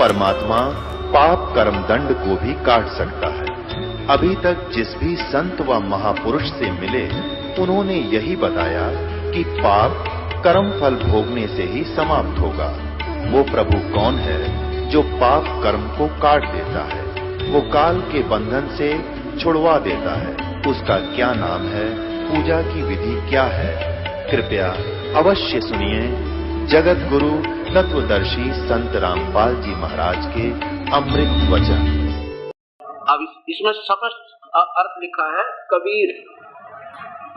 परमात्मा पाप कर्म दंड को भी काट सकता है। अभी तक जिस भी संत व महापुरुष से मिले, उन्होंने यही बताया कि पाप कर्म फल भोगने से ही समाप्त होगा। वो प्रभु कौन है जो पाप कर्म को काट देता है, वो काल के बंधन से छुड़वा देता है। उसका क्या नाम है, पूजा की विधि क्या है? कृपया अवश्य सुनिए जगत गुरु तत्वदर्शी संत रामपाल जी महाराज के अमृत वचन। अब इसमें स्पष्ट अर्थ लिखा है कबीर।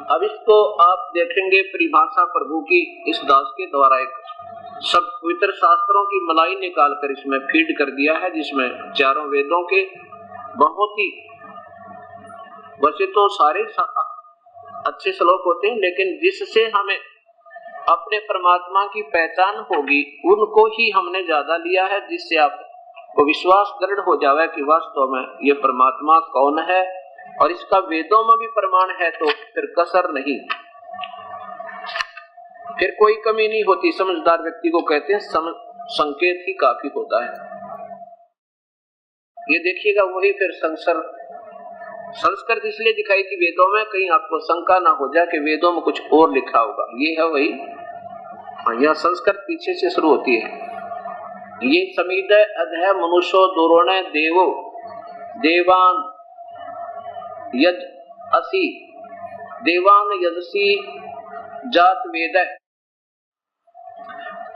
अब इसको आप देखेंगे परिभाषा प्रभु की इस दास के द्वारा एक सब पवित्र शास्त्रों की मलाई निकाल कर इसमें फीड कर दिया है, जिसमें चारों वेदों के बहुत ही, वैसे तो सारे अच्छे श्लोक होते हैं, लेकिन जिससे हमें अपने परमात्मा की पहचान होगी उनको ही हमने ज्यादा लिया है, जिससे आपको विश्वास दृढ़ हो जाए कि वास्तव में ये परमात्मा कौन है, और इसका वेदों में भी प्रमाण है, तो फिर कसर नहीं, फिर कोई कमी नहीं होती। समझदार व्यक्ति को कहते हैं संकेत ही काफी होता है। ये देखिएगा वही फिर संस्कृत इसलिए दिखाई थी वेदों में, कहीं आपको शंका ना हो जाए कि वेदों में कुछ और लिखा होगा। ये है वही, यहाँ संस्कृत पीछे से शुरू होती है। ये समीद अधः मनुष्यो दुरोण देवो देवान यज असी देवान यजसी जात वेद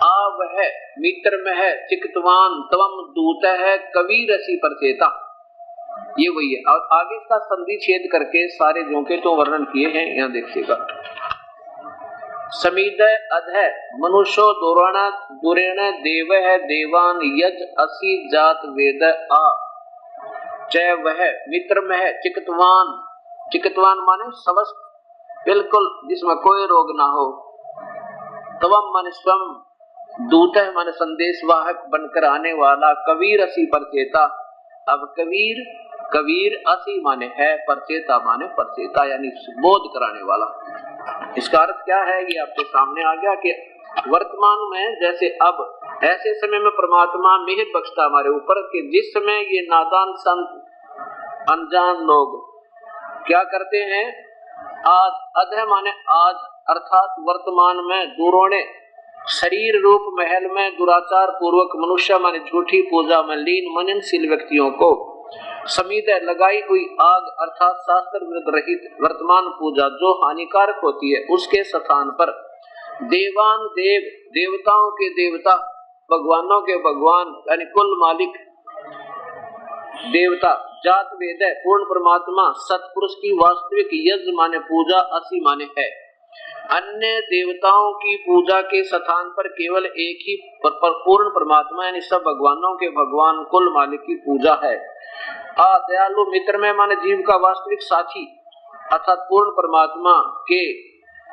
आ वह मित्र में है चिकितवान तवम दूत है कबीर रसी परचेता। ये वही है। और आगे इसका संधि छेद करके सारे झोंके तो वर्णन किए हैं, यहाँ देखिएगा। समीद अधः मनुष्यो दुरेण देव है देवान यज असी जात वेद आ च वह मित्र में है चिकितवान। चिकितवान माने समस्त, बिल्कुल जिसमें कोई रोग ना हो। तवम माने स्वयं, दूत है माने संदेशवाहक बनकर आने वाला। कबीर असी परचेता। अब कबीर असी माने है, परचेता माने परचेता, यानी बोध कराने वाला। इसका अर्थ क्या है ये आपके सामने आ गया कि वर्तमान में जैसे अब ऐसे समय में परमात्मा मेहर बख्शता हमारे ऊपर कि जिस समय ये नादान संत अनजान लोग क्या करते हैं, आज अधः माने आज, अर्थात वर्तमान में दूरोणे शरीर रूप महल में दुराचार पूर्वक मनुष्य माने झूठी पूजा में लीन मननशील व्यक्तियों को समीद लगाई हुई आग अर्थात शास्त्र विरुद्ध रहित वर्तमान पूजा जो हानिकारक होती है, उसके स्थान पर देवान देव, देवताओं के देवता, भगवानों के भगवान यानी कुल मालिक देवता, जात वेद पूर्ण परमात्मा सतपुरुष की वास्तविक यज्ञ माने पूजा असी माने है। अन्य देवताओं की पूजा के स्थान पर केवल एक ही पूर्ण परमात्मा यानी सब भगवानों के भगवान कुल मालिक की पूजा है। दयालु मित्र में माने जीव का वास्तविक साथी अर्थात पूर्ण परमात्मा के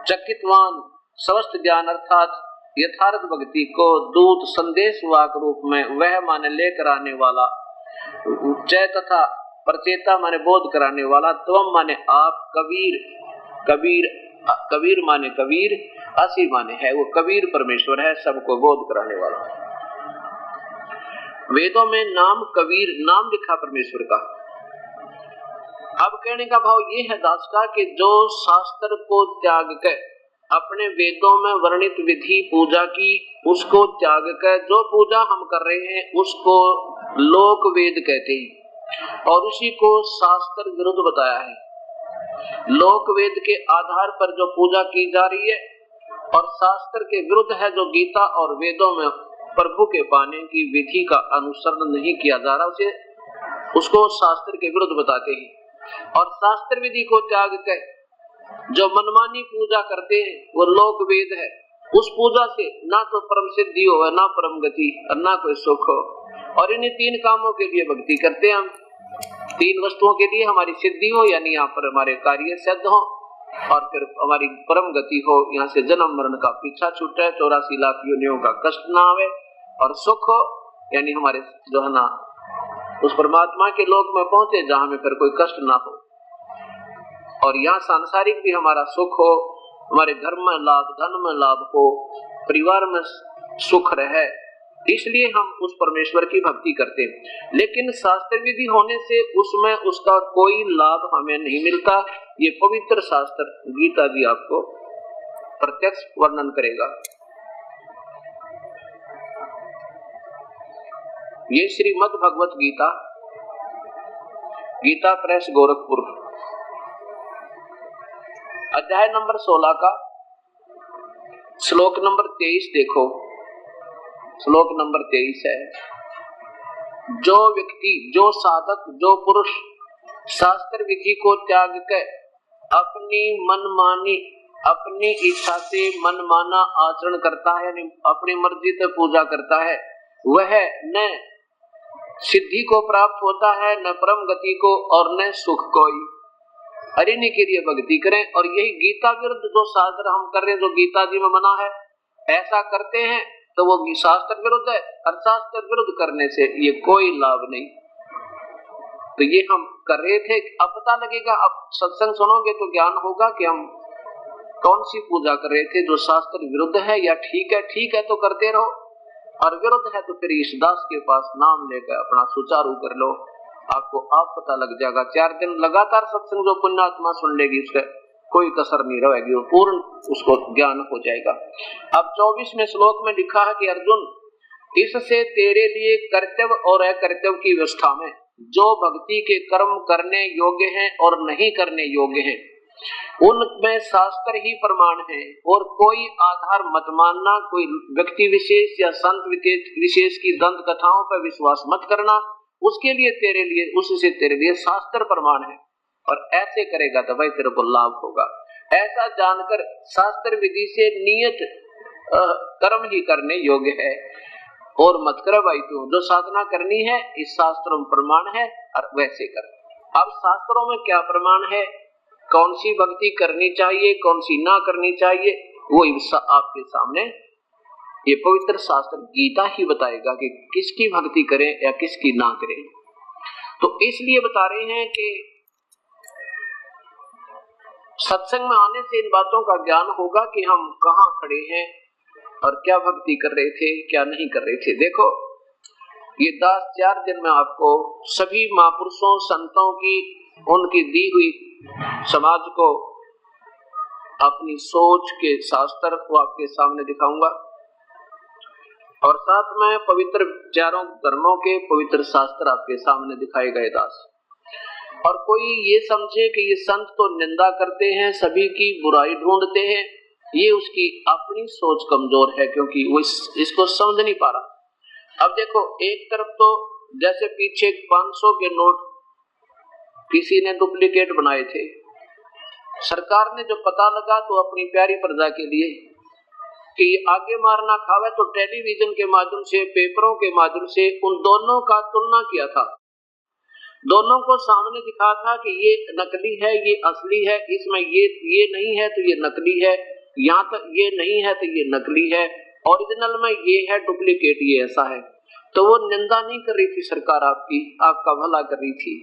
चकितवान समस्त ज्ञान अर्थात यथार्थ भक्ति को दूत संदेश वाक रूप में वह माने लेकर आने वाला। जय तथा परचेता माने बोध कराने वाला। त्वम माने आप। कबीर माने कबीर, असी माने है, वो कबीर परमेश्वर है, सबको बोध कराने वाला। वेदों में नाम कबीर नाम लिखा परमेश्वर का। अब कहने का भाव ये है दास का कि जो शास्त्र को त्याग कर अपने वेदों में वर्णित विधि पूजा की उसको त्याग कर जो पूजा हम कर रहे हैं उसको लोक वेद कहते हैं और उसी को शास्त्र विरुद्ध बताया है। लोक वेद के आधार पर जो पूजा की जा रही है और शास्त्र के विरुद्ध है जो गीता और वेदों में प्रभु के पाने की विधि का अनुसरण नहीं किया जा रहा, उसको शास्त्र के विरुद्ध बताते हैं। और शास्त्र विधि को त्याग कर जो मनमानी पूजा करते हैं वो लोक वेद है। उस पूजा से ना तो परम सिद्धि हो, ना परम गति और ना कोई सुख हो। और इन्हीं तीन कामों के लिए भक्ति करते हैं हम। तीन वस्तुओं के लिए हमारी सिद्धि हो, यानी यहाँ पर हमारे कार्य सिद्ध हो और फिर हमारी परम गति हो, यहाँ से जन्म मरण का पीछा छूटे, 84 लाख योनियों का कष्ट ना आवे, और सुख हो यानी हमारे जो है ना उस परमात्मा के लोक में पहुंचे जहाँ में फिर कोई कष्ट ना हो। और यहाँ सांसारिक भी हमारा सुख हो, हमारे घर में लाभ, धन में लाभ हो, परिवार में सुख रहे, इसलिए हम उस परमेश्वर की भक्ति करते हैं। लेकिन शास्त्र विधि होने से उसमें उसका कोई लाभ हमें नहीं मिलता। ये पवित्र शास्त्र गीता जी आपको प्रत्यक्ष वर्णन करेगा। ये श्रीमद् भगवत गीता, गीता प्रेस गोरखपुर, अध्याय नंबर 16 का श्लोक नंबर 23 देखो। श्लोक नंबर 23 है, जो व्यक्ति, जो साधक, जो पुरुष शास्त्र विधि को त्याग कर अपनी मनमानी, अपनी इच्छा से मनमाना आचरण करता है, अपनी मर्जी से पूजा करता है, वह न सिद्धि को प्राप्त होता है, न परम गति को, और न सुख कोई। हरिनी के लिए भक्ति करें। और यही गीता विरुद्ध जो शास्त्र हम कर रहे हैं, जो गीता जी में मना है, ऐसा करते हैं तो वो शास्त्र विरुद्ध है। और शास्त्र विरुद्ध करने से ये कोई लाभ नहीं। तो ये हम कर रहे थे। अब पता लगेगा, अब सत्संग सुनोगे तो ज्ञान होगा कि हम कौन सी पूजा कर रहे थे जो शास्त्र विरुद्ध है या ठीक है। ठीक है तो करते रहो, और विरुद्ध है तो फिर ईशदास के पास नाम लेकर अपना सुचारू कर लो। आपको आप पता लग जाएगा। 4 दिन लगातार सत्संग जो पुण्यात्मा सुन लेगी उसका कोई कसर नहीं रहेगी, वो पूर्ण उसको ज्ञान हो जाएगा। अब 24वें श्लोक में लिखा है कि अर्जुन, इससे तेरे लिए कर्तव्य और अकर्तव्य की व्यवस्था में जो भक्ति के कर्म करने योग्य हैं और नहीं करने योग्य हैं, उनमें शास्त्र ही प्रमाण है, और कोई आधार मत मानना। कोई व्यक्ति विशेष या संत विशेष की दंत कथाओं पर विश्वास मत करना। उसके लिए तेरे लिए, उससे तेरे लिए शास्त्र प्रमाण है, और ऐसे करेगा तो भाई तेरे को लाभ होगा। ऐसा जानकर शास्त्र विधि से नियत कर्म ही करने योग्य है, और मत कर भाई तू जो साधना करनी है इस शास्त्रों में प्रमाण है, और वैसे कर। अब शास्त्रों में क्या प्रमाण है, कौन सी भक्ति करनी चाहिए, कौन सी ना करनी चाहिए, वो आपके सामने ये पवित्र शास्त्र गीता ही बताएगा कि किसकी भक्ति करें या किसकी ना करें। तो इसलिए बता रहे हैं कि सत्संग में आने से इन बातों का ज्ञान होगा कि हम कहाँ खड़े हैं और क्या भक्ति कर रहे थे, क्या नहीं कर रहे थे। देखो, ये 4 दिन में आपको सभी महापुरुषों संतों की, उनकी दी हुई समाज को अपनी सोच के शास्त्र को आपके सामने दिखाऊंगा, और साथ में पवित्र 4 धर्मों के पवित्र शास्त्र आपके सामने दिखाए गए दास। और कोई ये समझे कि ये संत तो निंदा करते हैं, सभी की बुराई ढूंढते हैं, ये उसकी अपनी सोच कमजोर है, क्योंकि वो इसको समझ नहीं पा रहा। अब देखो, एक तरफ तो जैसे पीछे 500 के नोट किसी ने डुप्लीकेट बनाए थे, सरकार ने जो पता लगा तो अपनी प्यारी प्रजा के लिए कि आगे मारना खावे, तो टेलीविजन के माध्यम से, पेपरों के माध्यम से उन दोनों का तुलना किया था। दोनों को सामने दिखा था कि ये नकली है, ये असली है, इसमें ये नहीं है तो ये नकली है, यहाँ तक ये नहीं है तो ये नकली है, ओरिजिनल में ये है, डुप्लीकेट ये ऐसा है। तो वो निंदा नहीं कर रही थी सरकार आपकी, आपका भला कर रही थी।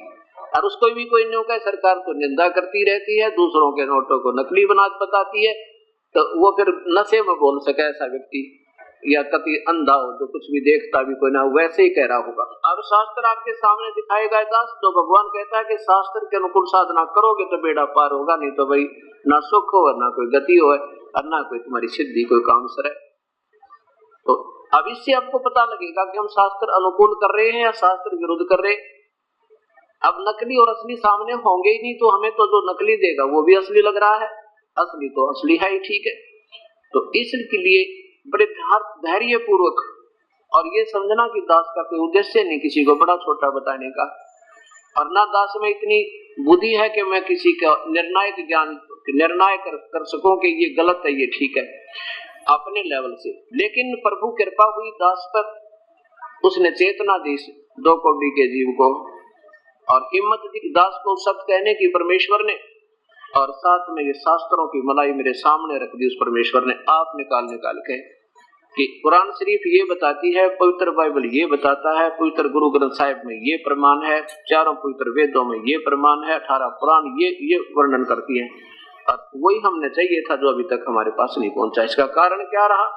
और उसको भी कोई नहीं कहे, सरकार तो निंदा करती रहती है, दूसरों के नोटों को नकली बना बताती है, तो वो फिर नशे में बोल सके ऐसा व्यक्ति, या कभी अंधा हो जो कुछ भी देखता भी कोई ना, वैसे ही कह रहा होगा। अब शास्त्र आपके सामने दिखाएगा दास, तो भगवान कहता है कि शास्त्र के अनुकूल साधना करोगे तो बेड़ा पार होगा, नहीं तो भाई ना सुख हो, ना कोई गति हो, और ना कोई तुम्हारी सिद्धि, कोई काम सरे। तो अब इससे आपको पता लगेगा कि हम शास्त्र अनुकूल कर रहे हैं या शास्त्र विरुद्ध कर रहे हैं। अब नकली और असली सामने होंगे ही नहीं, तो हमें तो जो नकली देगा वो भी असली लग रहा है, असली तो असली है ही, ठीक है। तो इसके लिए बड़े धैर्य पूर्वक, और ये समझना कि दास का कोई उद्देश्य नहीं किसी को बड़ा छोटा बताने का, और ना दास में इतनी बुद्धि है कि मैं किसी का निर्णय कर सकूं कि ये गलत है, ये ठीक है, अपने लेवल से। लेकिन प्रभु कृपा हुई दास पर, उसने चेतना दी 2 कौड़ी के जीव को, और हिम्मत दी दास को सत्य कहने की परमेश्वर ने, और साथ में ये शास्त्रों की मलाई मेरे सामने रख दी उस परमेश्वर ने। आप निकाल के कि कुरान शरीफ ये बताती है, पवित्र बाइबल ये बताता है, पवित्र गुरु ग्रंथ साहिब में ये प्रमाण है, 4 पवित्र वेदों में ये प्रमाण है, 18 पुराण ये वर्णन करती है। और वही हमने चाहिए था जो अभी तक हमारे पास नहीं पहुंचा। इसका कारण क्या रहा?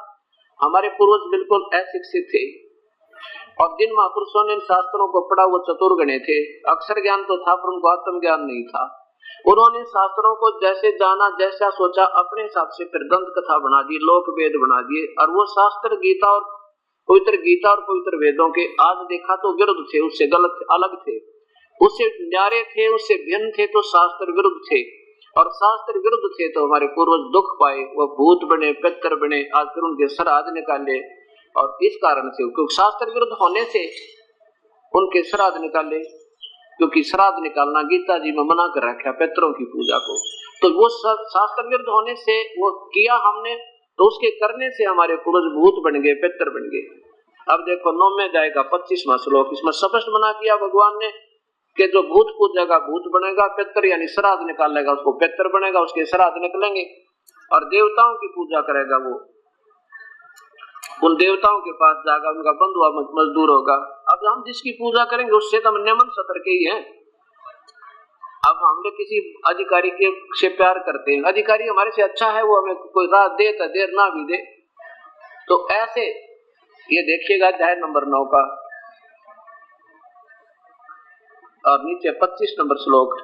हमारे पूर्वज बिल्कुल अशिक्षित थे, और जिन महापुरुषों ने इन शास्त्रों को पढ़ा वो चतुर गणे थे, अक्षर ज्ञान तो था पर उनको आत्म ज्ञान नहीं था। उन्होंने शास्त्रों को जैसे जाना, जैसा सोचा, अपने हिसाब से फिर दंत कथा बना दी, लोक वेद बना दिए। और वो शास्त्र गीता और पवित्र वेदों के आज देखा तो विरुद्ध थे, उससे गलत अलग थे, उससे न्यारे थे, उससे भिन्न थे, तो शास्त्र विरुद्ध थे। और शास्त्र विरुद्ध थे तो हमारे पूर्वज दुख पाए, वो भूत बने, पितर बने, आज फिर उनके श्राद्ध निकाले। और इस कारण से, क्योंकि शास्त्र विरुद्ध होने से उनके श्राद्ध निकाले, क्योंकि श्राद्ध निकालना गीता जी में मना कर रखा पितरों की पूजा को। तो वो शास्त्र विरुद्ध होने से वो किया हमने, तो उसके करने से हमारे पूर्वज भूत बन गए, पितर बन गए। अब देखो 9 में जाएगा 25वां श्लोक, इसमें स्पष्ट मना किया भगवान ने कि जो भूत पूजेगा भूत बनेगा, पितर यानी श्राद्ध निकालेगा उसको पितर बनेगा, उसके श्राद्ध निकलेंगे। और देवताओं की पूजा करेगा वो उन देवताओं के पास जाएगा, उनका बंधुआ मजदूर होगा। अब हम जिसकी पूजा करेंगे उससे तो हम नियमन सतर के ही हैं। अब हमने किसी अधिकारी के से प्यार करते हैं, अधिकारी हमारे से अच्छा है, वो हमें कोई रात दे तो देर ना भी दे, तो ऐसे ये देखिएगा अध्याय नंबर 9 का और नीचे 25 नंबर श्लोक,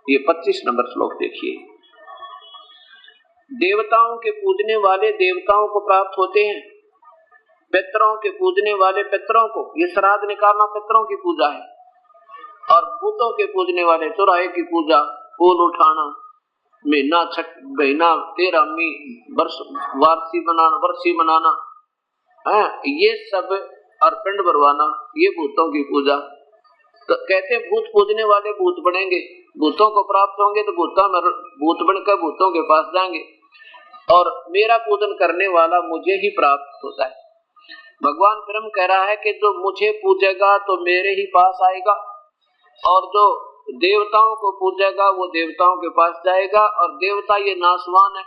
ये 25 नंबर श्लोक देखिए। देवताओं के पूजने वाले देवताओं को प्राप्त होते हैं, पितरों के पूजने वाले पितरों को, ये श्राद्ध निकालना पितरों की पूजा है। और भूतों के पूजने वाले चौराहे की पूजा, फूल उठाना, महीना 13 वर्षी मनाना है, ये सब, और पिंड भरवाना, ये भूतों की पूजा। तो कहते हैं भूत पूजने वाले भूत बनेंगे, भूतों को प्राप्त होंगे तो भूत बनकर भूतों के पास जाएंगे, और मेरा पूजन करने वाला मुझे ही प्राप्त होता है। भगवान ब्रह्म कह रहा है कि जो मुझे पूजेगा तो मेरे ही पास आएगा, और जो देवताओं को पूजेगा वो देवताओं के पास जाएगा। और देवता ये नाशवान है,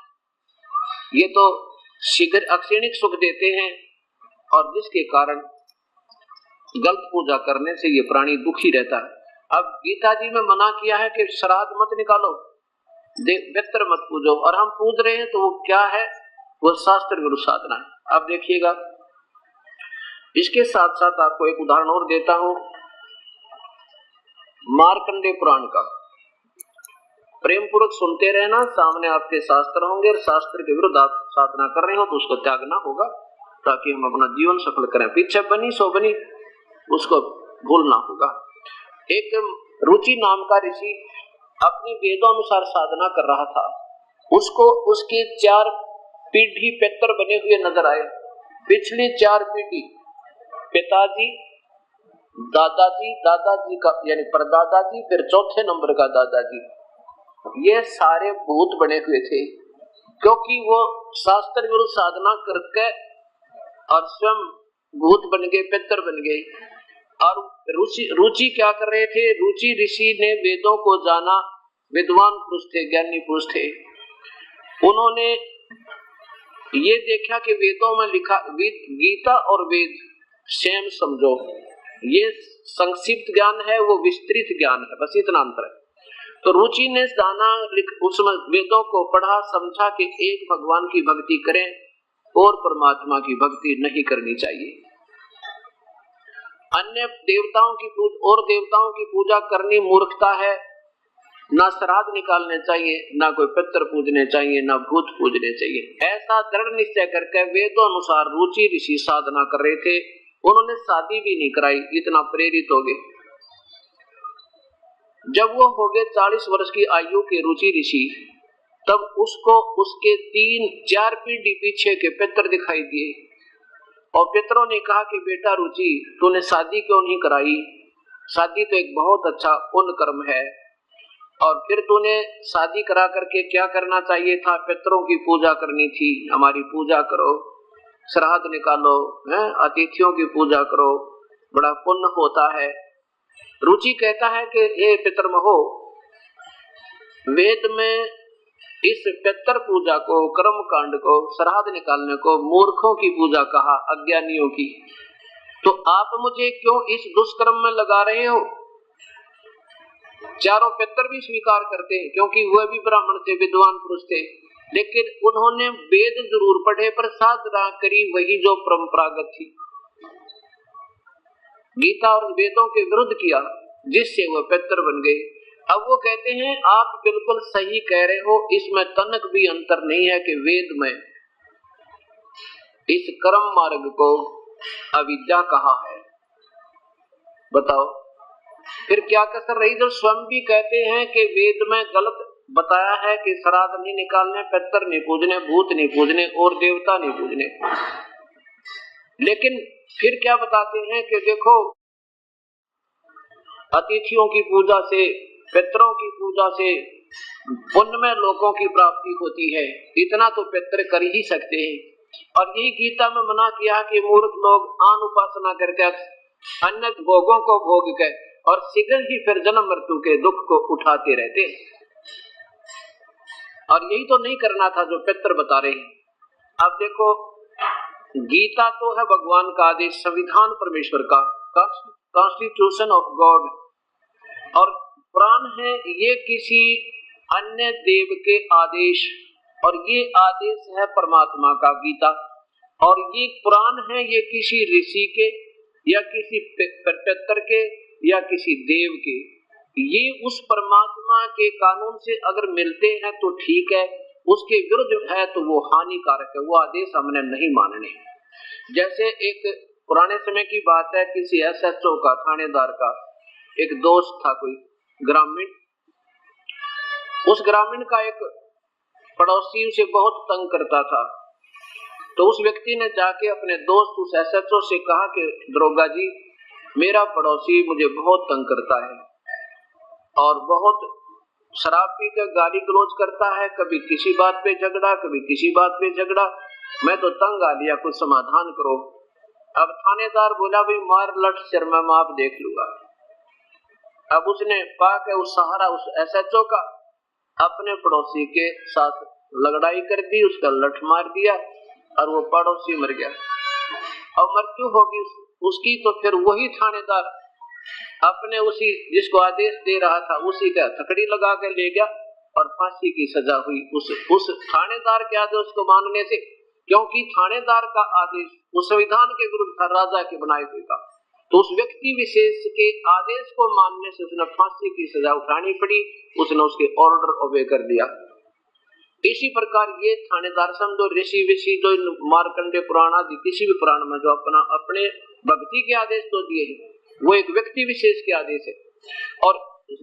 ये तो शीघ्र अक्षणिक सुख देते हैं, और जिसके कारण गलत पूजा करने से ये प्राणी दुखी रहता है। अब गीता जी में मना किया है कि श्राद्ध मत निकालो, पितर मत पूजो, और हम पूज रहे हैं तो वो क्या है, वो शास्त्र विरुद्ध साधना है। अब देखिएगा, इसके साथ साथ आपको एक उदाहरण और देता हूं, मार्कंडेय पुराण का। प्रेम पूर्वक सुनते रहना, सामने आपके शास्त्र होंगे, और शास्त्र के विरुद्ध आप साधना कर रहे हो तो उसको त्यागना होगा, ताकि हम अपना जीवन सफल करें। पीछे बनी सो बनी, उसको भूलना होगा। एक रुचि नाम का ऋषि अपने वेदों अनुसार साधना कर रहा था, उसको उसके 4 पीढ़ी पितर बने हुए नजर आए। पिछली 4 पीढ़ी, पिताजी, दादाजी का यानी परदादाजी, फिर चौथे नंबर का दादाजी, ये सारे भूत बने हुए थे, क्योंकि वो शास्त्र विरुद्ध साधना करके और स्वयं भूत बन गए, पितर बन गए। और रुचि क्या कर रहे थे, रुचि ऋषि ने वेदों को जाना, विद्वान पुरुष थे, ज्ञानी पुरुष थे। उन्होंने ये देखा कि वेदों में लिखा, गीता और वेद सेम समझो, ये संक्षिप्त ज्ञान है, वो विस्तृत ज्ञान है, बस इतना अंतर है। तो रुचि ने जाना, उसमें वेदों को पढ़ा, समझा कि एक भगवान की भक्ति करें और परमात्मा की भक्ति नहीं करनी चाहिए। अन्य देवताओं की पूजा करनी मूर्खता है, ना श्राद्ध निकालने चाहिए, ना कोई पितर पूजने चाहिए, ना भूत पूजने चाहिए। ऐसा दृढ़ निश्चय करके वेदों अनुसार रुचि ऋषि साधना कर रहे थे। उन्होंने शादी भी नहीं कराई, इतना प्रेरित हो गए। जब वो हो गए 40 वर्ष की आयु के रुचि ऋषि, तब उसको उसके 3-4 पीढ़ी पीछे के पितर दिखाई दिए, और पितरों ने कहा कि बेटा रुचि, तूने शादी क्यों नहीं कराई? शादी तो एक बहुत अच्छा पुण्य कर्म है, और फिर तूने शादी करा करके क्या करना चाहिए था? पितरों की पूजा करनी थी। हमारी पूजा करो, श्राद्ध निकालो, अतिथियों की पूजा करो, बड़ा पुण्य होता है। रुचि कहता है कि ये पितरमहो, वेद में इस पितर पूजा को, कर्म कांड को, श्राद्ध निकालने को मूर्खों की पूजा कहा, अज्ञानियों की। तो आप मुझे क्यों इस दुष्कर्म में लगा रहे हो? चारों पितर भी स्वीकार करते हैं, क्योंकि वह भी ब्राह्मण थे, विद्वान पुरुष थे, लेकिन उन्होंने वेद जरूर पढ़े पर साधना करी वही जो परंपरागत थी। गीता और वेदों के विरुद्ध किया, जिससे वो पितर बन गए। अब वो कहते हैं आप बिल्कुल सही कह रहे हो, इसमें तनक भी अंतर नहीं है कि वेद में इस कर्म मार्ग को अविद्या कहा है। बताओ फिर क्या कसर रही, जो स्वयं भी कहते हैं कि वेद में गलत बताया है कि श्राद्ध नहीं निकालने, पितर नहीं पूजने, भूत नहीं पूजने और देवता नहीं पूजने, लेकिन फिर क्या बताते हैं कि देखो अतिथियों की पूजा से, पितरों की पूजा से पुण्यमय लोगों की प्राप्ति होती है, इतना तो पितर कर ही सकते हैं। और यही गीता में मना किया कि मूर्ख लोग आन उपासना करके अन्य भोगों को भोग के और शीघ्र ही फिर जन्म मृत्यु के दुख को उठाते रहते, और यही तो नहीं करना था जो पितर बता रहे हैं। अब देखो गीता तो है भगवान का आदेश, संविधान परमेश्वर का, कॉन्स्टिट्यूशन ऑफ गॉड, और पुराण है ये किसी अन्य देव के आदेश, और ये आदेश है परमात्मा का गीता। और ये पुराण है ये किसी ऋषि के या किसी पितर के या किसी देव के, ये उस परमात्मा के कानून से अगर मिलते हैं तो ठीक है, उसके विरुद्ध है तो वो हानिकारक है, वो आदेश हमने नहीं मानने। जैसे एक पुराने समय की बात है, किसी SHO का, थानेदार का एक दोस्त था, कोई ग्रामीण, उस ग्रामीण का एक पड़ोसी उसे बहुत तंग करता था, तो उस व्यक्ति ने जाके अपने दोस्त उस SHO से कहा कि दरोगा जी मेरा पड़ोसी मुझे बहुत तंग करता है और बहुत शराब पीकर गाली गलौज करता है, कभी किसी बात पे झगड़ा, कभी किसी बात पे झगड़ा, मैं तो तंग आ गया, कुछ समाधान करो। अब थानेदार बोला भाई मार लट सिर में माप देख लूंगा। अब उसने पाके उस सहारा उस SHO का अपने पड़ोसी के साथ लड़ाई कर दी, उसका लठ मार दिया और वो पड़ोसी मर गया। अब मृत्यु होगी उसकी, तो फिर वही थानेदार अपने उसी जिसको आदेश दे रहा था उसी का थकड़ी लगा के ले गया और फांसी की सजा हुई उस थानेदार के आदेश को मानने से, क्योंकि थानेदार का आदेश उस संविधान के विरुद्ध था, राजा के बनाए हुए का, तो उस व्यक्ति विशेष के आदेश को मानने से उसने फांसी की सजा उठानी पड़ी, उसने उसके ऑर्डर ओबे कर दिया। इसी प्रकार ये थानेदार समझो ऋषि विषि जो मार्कंडे पुराण आदि किसी भी पुराण में जो अपने भक्ति के आदेश तो दिए हैं, वो एक व्यक्ति विशेष के आदेश है, और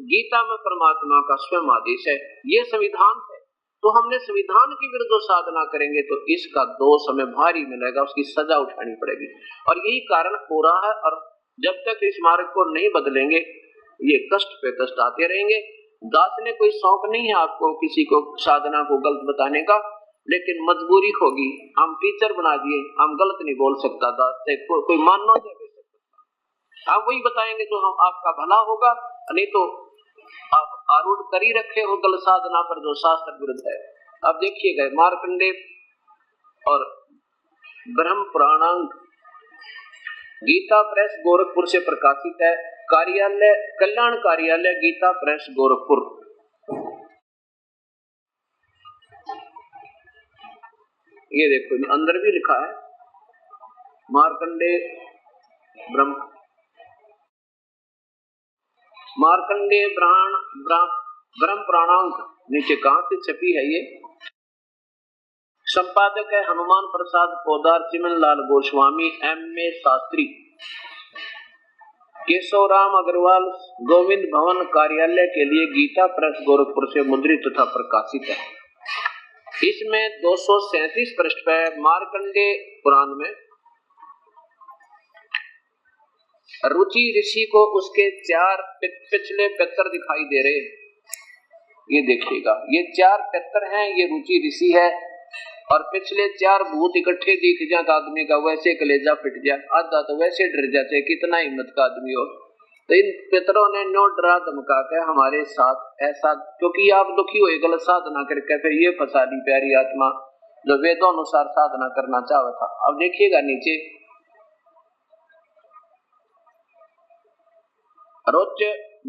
गीता में परमात्मा का स्वयं आदेश है, ये संविधान है। तो हमने संविधान के विरुद्ध साधना करेंगे तो इसका दोष हमें भारी मिलेगा, उसकी सजा उठानी पड़ेगी, और यही कारण हो रहा है। और जब तक इस मार्ग को नहीं बदलेंगे ये कष्ट पे कष्ट आते रहेंगे। दास ने कोई शौक नहीं है आपको किसी को साधना को गलत बताने का, लेकिन मजबूरी होगी, हम टीचर बना दिए, हम गलत नहीं बोल सकता, दास से कोई मानना नहीं दे सकता, हम वही बताएंगे जो हम आपका भला होगा, नहीं तो आप आरूढ़ कर ही रखे हो गलत साधना पर जो शास्त्र विरुद्ध है। अब देखिएगा मार्कंडे और ब्रह्म पुराणांग गीता प्रेस गोरखपुर से प्रकाशित है, कार्यालय कल्याण कार्यालय गीता प्रेस गोरखपुर। ये देखो अंदर भी लिखा है मार्कंडे ब्रह्म पुराणांक, नीचे कहां से छपी है ये, संपादक है हनुमान प्रसाद पोदार, चिमन लाल गोस्वामी, MA शास्त्री, केशव राम अग्रवाल, गोविंद भवन कार्यालय के लिए गीता प्रेस गोरखपुर से मुद्रित तथा प्रकाशित है। इसमें 237 पृष्ठ पर मार्कंडे पुराण में रुचि ऋषि को उसके 4 पिछले पितर दिखाई दे रहे। ये देखिएगा ये 4 पितर हैं, ये रुचि ऋषि है, और पिछले 4 भूत इकट्ठे दिख जाते आदमी का वैसे कलेजा फिट जाए, आधा तो वैसे डर जाते, कितना हिम्मत का आदमी हो। तो इन पितरों ने नो डरा धमका के हमारे साथ ऐसा, क्योंकि आप दुखी हुए गलत साधना करके, फिर ये फंसा दी प्यारी आत्मा जो वेदों अनुसार साधना करना चाहता था। अब देखिएगा नीचे रोच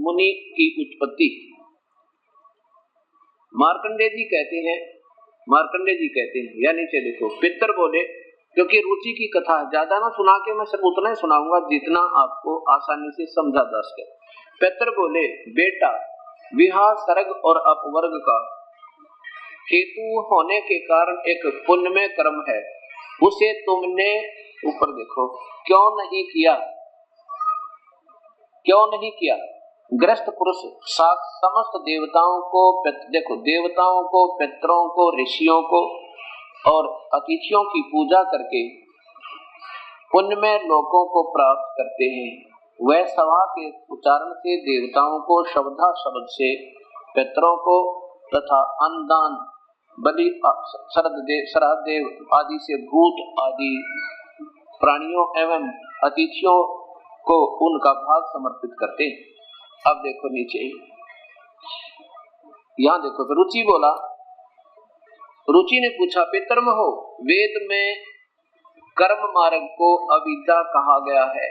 मुनि की उत्पत्ति। मार्कंडे जी कहते हैं या नीचे देखो, पितर बोले क्योंकि रुचि की कथा ज्यादा ना सुना के मैं सिर्फ उतना ही सुनाऊंगा जितना आपको आसानी से समझा जा सके। पितर बोले, बेटा विवाह सर्ग और अपवर्ग का हेतु होने के कारण एक पुण्यमय कर्म है, उसे तुमने ऊपर देखो क्यों नहीं किया? क्यों नहीं किया? ग्रस्त पुरुष समस्त देवताओं को देखो, देवताओं को, पितरों को, ऋषियों को और अतिथियों की पूजा करके पुण्यमय लोकों को प्राप्त करते हैं। वह सवा के उच्चारण से देवताओं को, शब्दा शब्द से पितरों को तथा अन्नदान, बलि, श्राद्धदेव आदि से भूत आदि प्राणियों एवं अतिथियों को उनका भाग समर्पित करते हैं। अब देखो नीचे, यहाँ देखो तो रुचि बोला, रुचि ने पूछा, पितरमहो, वेद में कर्म मार्ग को अविद्या कहा गया है,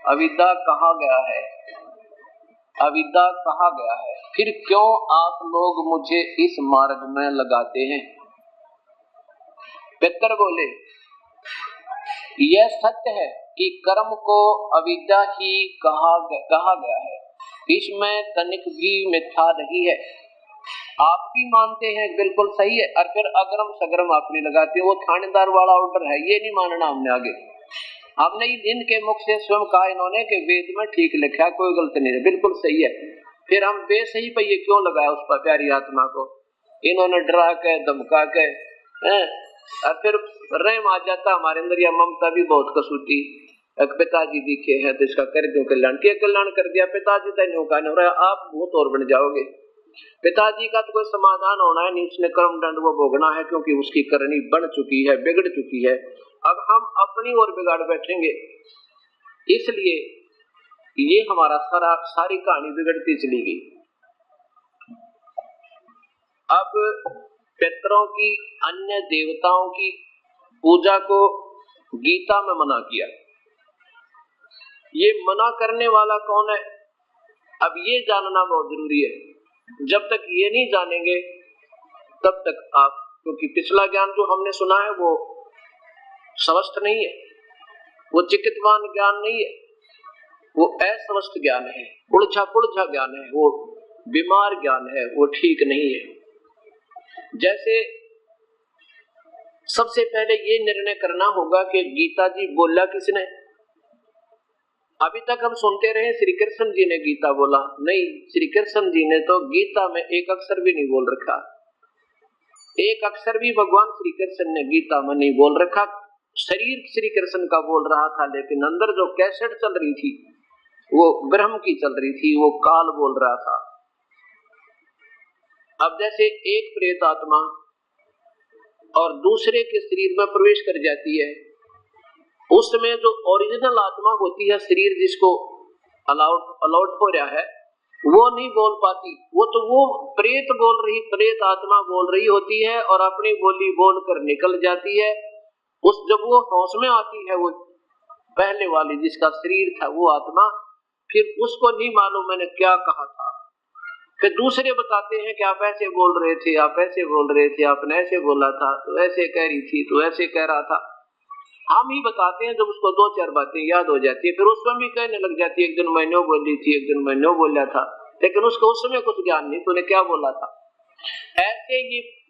अविद्या कहा गया है, अविद्या कहा गया है, फिर क्यों आप लोग मुझे इस मार्ग में लगाते हैं? पितर बोले, यह सत्य है कि कर्म को अविद्या ही कहा गया है, इसमें तनिक भी मिथ्या नहीं है। आप भी मानते हैं बिल्कुल सही है, और फिर अगरम सगरम आप नहीं लगाते। वो थानेदार वाला ऑर्डर है, ये नहीं मानना हमने। आगे हमने इनके मुख से स्वयं कहा इन्होंने कि वेद में ठीक लिखा है, कोई गलत नहीं है, बिल्कुल सही है। फिर हम बेसही पे ये क्यों लगाया उस पर प्यारी आत्मा को? इन्होंने डरा के धमका के और फिर रहम आ जाता हमारे अंदर, या ममता भी बहुत कसूती। एक पिताजी दिखे हैं तो इसका कर दो कल्याण, क्या कल्याण कर दिया? पिताजी का न्यू कहने रहा, आप भूत और बन जाओगे। पिताजी का तो कोई समाधान होना है नहीं, उसने कर्म दंड वो भोगना है, क्योंकि उसकी करनी बन चुकी है, बिगड़ चुकी है। अब हम अपनी ओर बिगाड़ बैठेंगे, इसलिए ये हमारा सारी कहानी बिगड़ती चली गई। अब पितरों की, अन्य देवताओं की पूजा को गीता में मना किया। ये मना करने वाला कौन है? अब ये जानना बहुत जरूरी है। जब तक ये नहीं जानेंगे तब तक आप, क्योंकि पिछला ज्ञान जो हमने सुना है वो स्वस्थ नहीं है, वो चिकित्वान ज्ञान नहीं है, वो अस्वस्थ ज्ञान है, उलझा पुलझा ज्ञान है, वो बीमार ज्ञान है, वो ठीक नहीं है। जैसे सबसे पहले ये निर्णय करना होगा कि गीता जी बोला किसने? अभी तक हम सुनते रहे श्री कृष्ण जी ने गीता बोला, नहीं, श्री कृष्ण जी ने तो गीता में एक अक्षर भी नहीं बोल रखा। एक अक्षर भी भगवान श्री कृष्ण ने गीता में नहीं बोल रखा। शरीर श्री कृष्ण का बोल रहा था, लेकिन अंदर जो कैसेट चल रही थी वो ब्रह्म की चल रही थी, वो काल बोल रहा था। अब जैसे एक प्रेत आत्मा और दूसरे के शरीर में प्रवेश कर जाती है, उसमें जो ओरिजिनल आत्मा होती है, शरीर जिसको अलॉट हो रहा है, वो नहीं बोल पाती। वो तो वो प्रेत बोल रही, प्रेत आत्मा बोल रही होती है और अपनी बोली बोल कर निकल जाती है। उस जब वो होश में आती है, वो पहले वाली जिसका शरीर था वो आत्मा, फिर उसको नहीं मालूम मैंने क्या कहा था। फिर दूसरे बताते हैं कि आप ऐसे बोल रहे थे, आप ऐसे बोल रहे थे, आपने ऐसे बोला था, तो ऐसे कह रही थी, तो ऐसे कह रहा था। हम ही बताते हैं, जब उसको दो चार बातें याद हो जाती है, फिर उसमें भी कहने लग जाती है, एक दिन मैंने बोली थी, एक दिन मैंने बोला था, लेकिन उसको उस समय कुछ ज्ञान नहीं, तूने क्या बोला था। ऐसे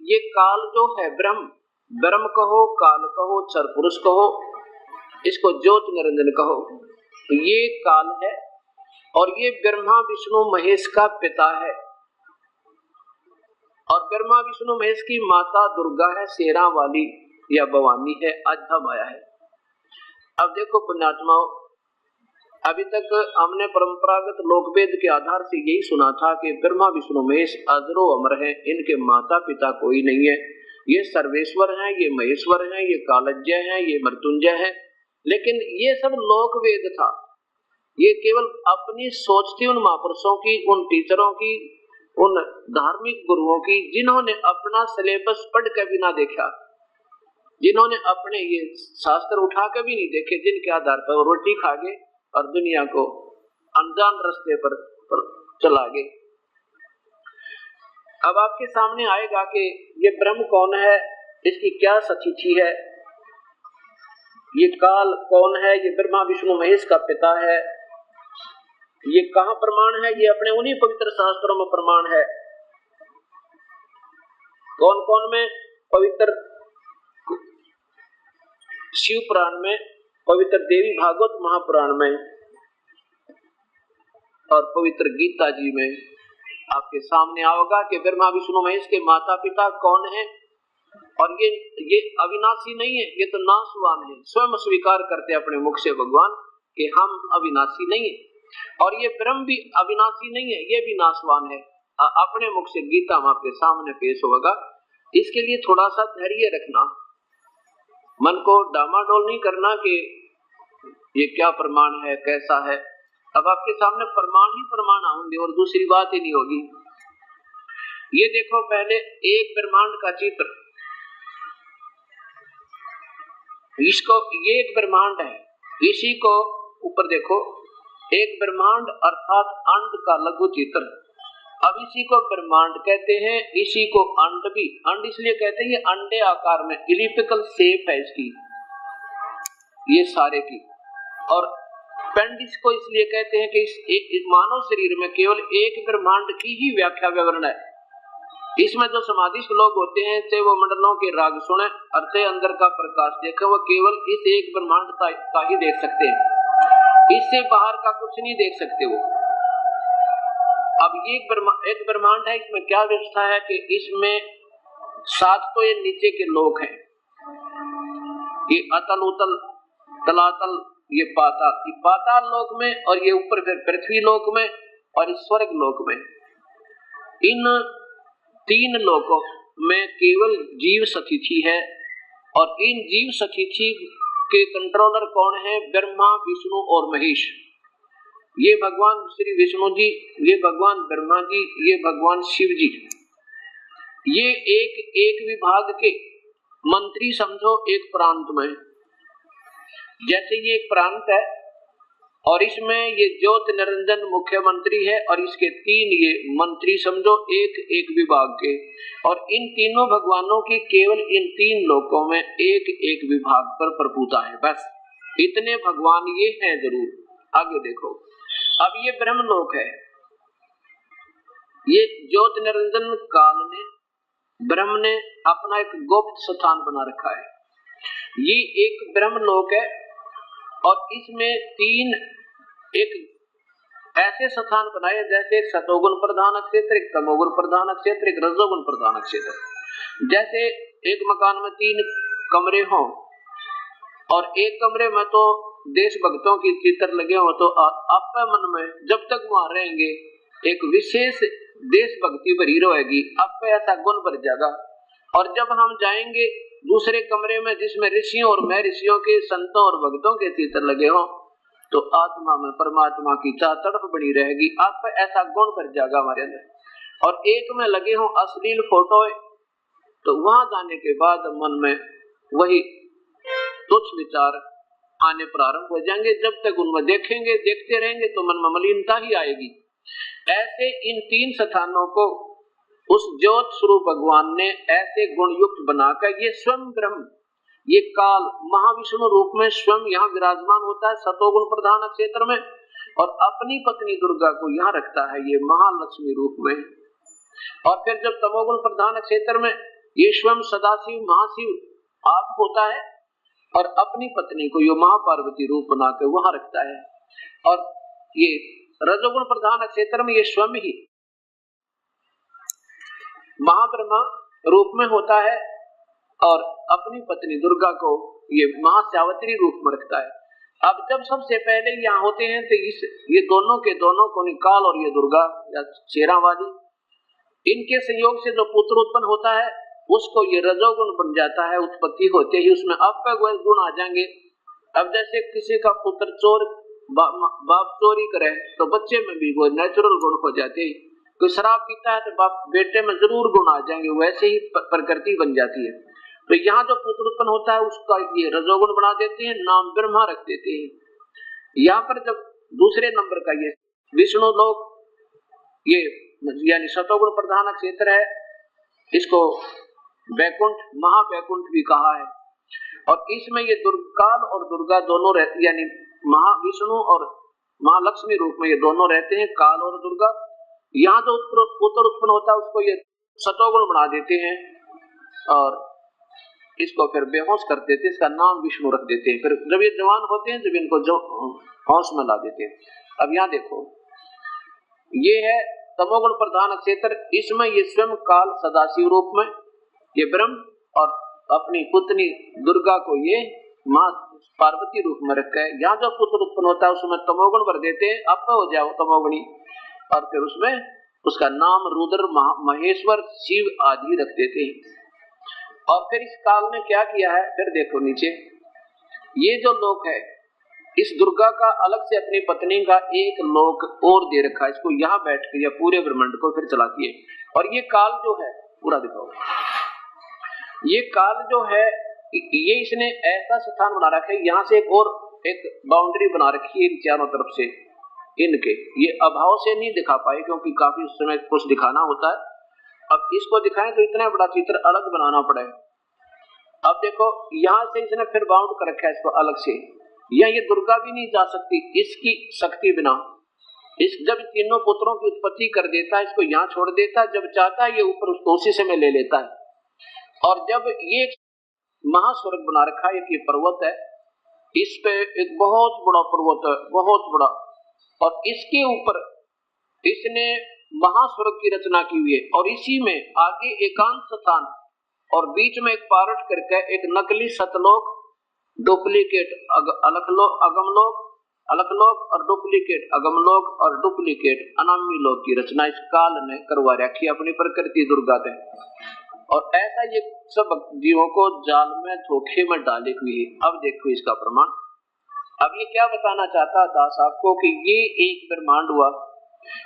ये काल जो है, ब्रह्म कहो, काल कहो, चर पुरुष कहो, इसको ज्योत निरंजन कहो, ये काल है और ये ब्रह्मा विष्णु महेश का पिता है, और ब्रह्मा विष्णु महेश की माता दुर्गा है, शेरा वाली या भवानी है, आधा माया है। अब देखो पुण्यात्माओं, अभी तक हमने परंपरागत लोकवेद के आधार से यही सुना था कि ब्रह्मा विष्णु महेश अजरो अमर है, इनके माता पिता कोई नहीं है, ये सर्वेश्वर हैं, ये महेश्वर हैं, ये कालज्ञ हैं, ये मृत्युंजय है। लेकिन ये सब लोकवेद था, ये केवल अपनी सोच थी उन महापुरुषों की, उन टीचरों की, उन धार्मिक गुरुओं की, जिन्होंने अपना सिलेबस पढ़ के भी ना देखा, जिन्होंने अपने ये शास्त्र उठा के भी नहीं देखे, जिनके आधार पर रोटी खा गए और दुनिया को अनजान रास्ते पर चला गए। अब आपके सामने आएगा कि ये ब्रह्म कौन है, इसकी क्या सतिथि है। ये काल कौन है? ये ब्रह्मा विष्णु महेश का पिता है। ये कहाँ प्रमाण है? ये अपने उन्हीं पवित्र शास्त्रों में प्रमाण है। कौन कौन में? पवित्र शिव पुराण में, पवित्र देवी भागवत महापुराण में और पवित्र गीता जी में आपके सामने आओगा कि ब्रह्मा विष्णु महेश के माता पिता कौन है। और ये अविनाशी नहीं है, ये तो नाशवान है। स्वयं स्वीकार करते अपने मुख से भगवान कि हम अविनाशी नहीं है। और ये ब्रह्म भी अविनाशी नहीं है, ये भी नाशवान है। अपने मुख से गीता में आपके सामने पेश होगा। इसके लिए थोड़ा सा धैर्य रखना, मन को डामाडोल नहीं करना कि ये क्या प्रमाण है, कैसा है। अब आपके सामने प्रमाण ही प्रमाण आएंगे और दूसरी बात ही नहीं होगी। ये देखो, पहले एक ब्रह्मांड का चित्र, इसको, ये एक ब्रह्मांड है, इसी को ऊपर देखो, एक ब्रह्मांड अर्थात अंड का लघु चित्र। अब इसी को ब्रह्मांड कहते हैं, इसी को अंड भी, अंड इसलिए कहते हैं ये अंडे आकार में इलिप्टिकल शेप है इसकी, ये सारे की। और पेंडिस को इसलिए कहते हैं कि इस मानव शरीर में केवल एक ब्रह्मांड की ही व्याख्या विवरण है। इसमें जो समाधिस्थ लोग होते हैं, चाहे वो मंडलों के राग सुने और चाहे अंदर का प्रकाश देखे, वो केवल इस एक ब्रह्मांड का ही देख सकते हैं, इससे बाहर का कुछ नहीं देख सकते वो। अब ये एक ब्रह्मांड है, इसमें क्या व्यवस्था है कि इसमें 7 तो ये नीचे के लोक हैं, ये अतल उतल तलातल, ये पाताल लोक में, और ये ऊपर फिर पृथ्वी लोक में और इस स्वर्ग लोक में। इन 3 लोकों में केवल जीव सतिथि है। और इन जीव सतिथि के कंट्रोलर कौन है? ब्रह्मा विष्णु और महेश। ये भगवान श्री विष्णु जी, ये भगवान ब्रह्मा जी, ये भगवान शिव जी। ये एक विभाग के मंत्री समझो एक प्रांत में। जैसे ये एक प्रांत है और इसमें ये ज्योति निरंजन मुख्यमंत्री है और इसके 3 ये मंत्री समझो एक विभाग के। और इन तीनों भगवानों की केवल इन 3 लोकों में एक विभाग पर प्रभुता है, बस इतने भगवान ये हैं जरूर। आगे देखो, अब ये ब्रह्मलोक है, ये ज्योति निरंजन काल ने, ब्रह्म ने अपना एक गुप्त स्थान बना रखा है। ये एक ब्रह्मलोक है और इसमें 3 एक ऐसे स्थान बनाए जैसे एक सतोगुण प्रधान क्षेत्र, एक तमोगुण प्रधान क्षेत्र, एक रजोगुण प्रधान क्षेत्र। जैसे एक मकान में 3 कमरे हों और एक कमरे में तो देश भक्तों की चित्र लगे हो, तो आप मन में जब तक वहां रहेंगे एक विशेष देश भक्ति भरी रहेगी, आप पे ऐसा गुण भर जाएगा। और जब हम जाएंगे दूसरे कमरे में जिसमें ऋषियों और महर्षियों के, संतों और भक्तों के चित्र लगे हों, तो आत्मा में परमात्मा की चाह तड़प बनी रहेगी, आप पे ऐसा गुण भर जाएगा हमारे अंदर। और एक में लगे हों अश्लील फोटो, तो वहां जाने के बाद मन में वही तुच्छ विचार आने प्रारंभ हो जाएंगे। जब तक उनमें देखेंगे, देखते रहेंगे तो मन में मलिनता ही आएगी। ऐसे इन 3 स्थानों को उस ज्योत स्वरूप भगवान ने ऐसे गुण युक्त बनाकर, ये स्वयं ब्रह्म, ये काल महाविष्णु रूप में स्वयं यहाँ विराजमान होता है सतोगुण प्रधान क्षेत्र में, और अपनी पत्नी दुर्गा को यहाँ रखता है ये महालक्ष्मी रूप में। और फिर जब तमोगुण प्रधान क्षेत्र में ये स्वयं सदाशिव महाशिव आप होता है और अपनी पत्नी को ये महापार्वती रूप बनाकर वहां रखता है। और ये रजोगुण प्रधान क्षेत्र में ये स्वयं ही महाब्रह्मा रूप में होता है और अपनी पत्नी दुर्गा को ये महासावित्री रूप में रखता है। अब जब सबसे पहले यहाँ होते हैं तो ये दोनों के दोनों को निकाल और ये दुर्गा या शेरा वाली, इनके संयोग से जो पुत्र उत्पन्न होता है उसको ये रजोगुण बन जाता है। उत्पत्ति होते ही उसमें अपग गुण आ जाएंगे। अब जैसे किसी का पुत्र चोर बाप चोरी करे तो बच्चे में भी वो नेचुरल गुण हो जाते हैं। कोई शराब पीता है तो बाप बेटे में जरूर गुण आ जाएंगे, वैसे ही प्रकृति बन जाती है। तो यहाँ जो पुत्र उत्पन्न होता है उसका ये रजोगुण बना देते हैं, नाम ब्रह्मा रख देते हैं। यहाँ पर जब दूसरे नंबर का ये विष्णु लोक, ये यानी सतोगुण प्रधान क्षेत्र है, इसको वैकुंठ महावैकुंठ भी कहा है। और इसमें ये काल और दुर्गा दोनों रहते, यानी महाविष्णु और महालक्ष्मी रूप में ये दोनों रहते हैं, काल और दुर्गा। यहाँ जो पुत्र उत्पन्न होता है उसको ये सतोगुण बना देते हैं और इसको फिर बेहोश कर देते हैं, इसका नाम विष्णु रख देते हैं। फिर जब ये जवान होते हैं जब इनको जो होश में ला देते हैं। अब यहाँ देखो, ये है तमोगुण प्रधान क्षेत्र, इसमें ये स्वयं काल सदाशिव रूप में ये ब्रह्म और अपनी पुत्री दुर्गा को ये माँ पार्वती रूप में रखा है। यहाँ जो पुत्र उत्पन्न होता है उसमें तमोगुण भर देते हैं, अब हो जाओ तमोगुणी, और फिर उसमें उसका नाम रुद्र महेश्वर शिव आदि रख देते हैं। और फिर इस काल में क्या किया है, फिर देखो नीचे ये जो लोक है, इस दुर्गा का अलग से अपनी पत्नी का एक लोक और दे रखा है, इसको यहाँ बैठ के या पूरे ब्रह्मांड को फिर चलाती है। और ये काल जो है पूरा दिखाओ, ये काल जो है ये इसने ऐसा स्थान बना रखा है, यहाँ से एक बाउंड्री बना रखी है इन चारों तरफ से, इनके ये अभाव से नहीं दिखा पाए क्योंकि काफी उस समय कुछ दिखाना होता है। अब इसको दिखाएं तो इतना बड़ा चित्र अलग बनाना पड़ेगा। अब देखो यहाँ से इसने फिर बाउंड कर रखा है इसको अलग से, यहाँ ये दुर्गा भी नहीं जा सकती इसकी शक्ति बिना। इस जब तीनों पुत्रों की उत्पत्ति कर देता है, इसको यहाँ छोड़ देता है, जब चाहता है ये ऊपर उसको उसी समय ले लेता है। और जब ये महास्वर्ग बना रखा है, ये पर्वत है, इस पे एक बहुत बड़ा पर्वत है, बहुत बड़ा, और इसके ऊपर इसने महास्वर्ग की रचना की हुई है। और इसी में आगे एकांत स्थान और बीच में एक पारट करके एक नकली सतलोक, डुप्लीकेट अलखलोक, अगमलोक, अलखलोक और डुप्लीकेट अगमलोक और डुप्लीकेट अनामी लोक की रचना इस काल ने करवा रखी अपनी प्रकृति दुर्गा ने। और ऐसा ये सब जीवों को जाल में धोखे में डाले हुए है। अब देखो इसका प्रमाण। अब ये क्या बताना चाहता था आपको कि ये एक ब्रह्मांड हुआ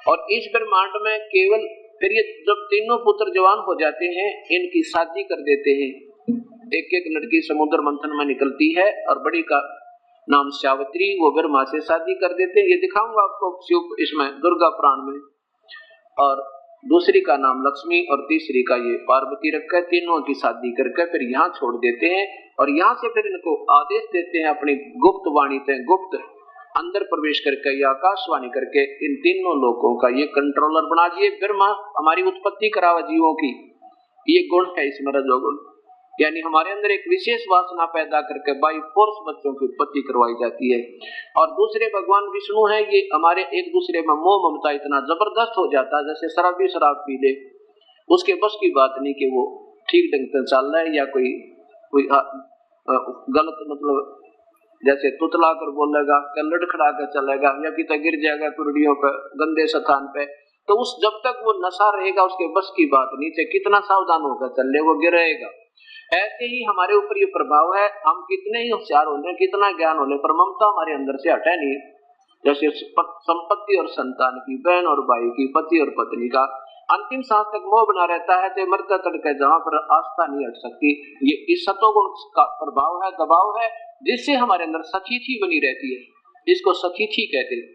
और इस ब्रह्मांड में केवल फिर ये जब तीनों पुत्र जवान हो जाते हैं इनकी शादी कर देते हैं। एक एक लड़की समुद्र मंथन में निकलती है और बड़ी का नाम सावित्री, वो ब्रह्मा से शादी कर देते हैं। ये दिखाऊंगा आपको शिव इसमें दुर्गा पुराण में। और दूसरी का नाम लक्ष्मी और तीसरी का ये पार्वती रखकर तीनों की शादी करके फिर यहाँ छोड़ देते हैं। और यहाँ से फिर इनको आदेश देते हैं अपनी गुप्त वाणी से, गुप्त अंदर प्रवेश करके या आकाशवाणी करके इन तीनों लोगों का ये कंट्रोलर बना दिए। ब्रह्मा हमारी उत्पत्ति करावा जीवों की, ये गुण है इसमें रजोगुण, यानी हमारे अंदर एक विशेष वासना पैदा करके बाई फोर्स बच्चों की उत्पत्ति करवाई जाती है। और दूसरे भगवान विष्णु हैं, ये हमारे एक दूसरे में मोह ममता इतना जबरदस्त हो जाता है, जैसे शराबी शराब पी ले उसके बस की बात नहीं कि वो ठीक ढंग से चल रहा है या कोई गलत, मतलब जैसे तुतला कर बोलेगा, लड़खड़ा कर चलेगा या पिता गिर जाएगा कुर्डियों पर गंदे स्थान पे, तो उस जब तक वो नशा रहेगा उसके बस की बात नहीं, चाहे कितना सावधान होकर चल ले वो गिरेगा। ऐसे ही हमारे ऊपर ये प्रभाव है, हम कितने ही होशियार हो ले, कितना ज्ञान हो ले, पर ममता हमारे अंदर से हटे नहीं। जैसे संपत्ति और संतान की, बहन और भाई की, पति और पत्नी का अंतिम सांस तक मोह बना रहता है, तो मरता तड़के जहाँ पर आस्था नहीं हट सकती। ये इस सतोगुण का प्रभाव है, दबाव है, जिससे हमारे अंदर सखीथी बनी रहती है, इसको सखीथी कहते हैं।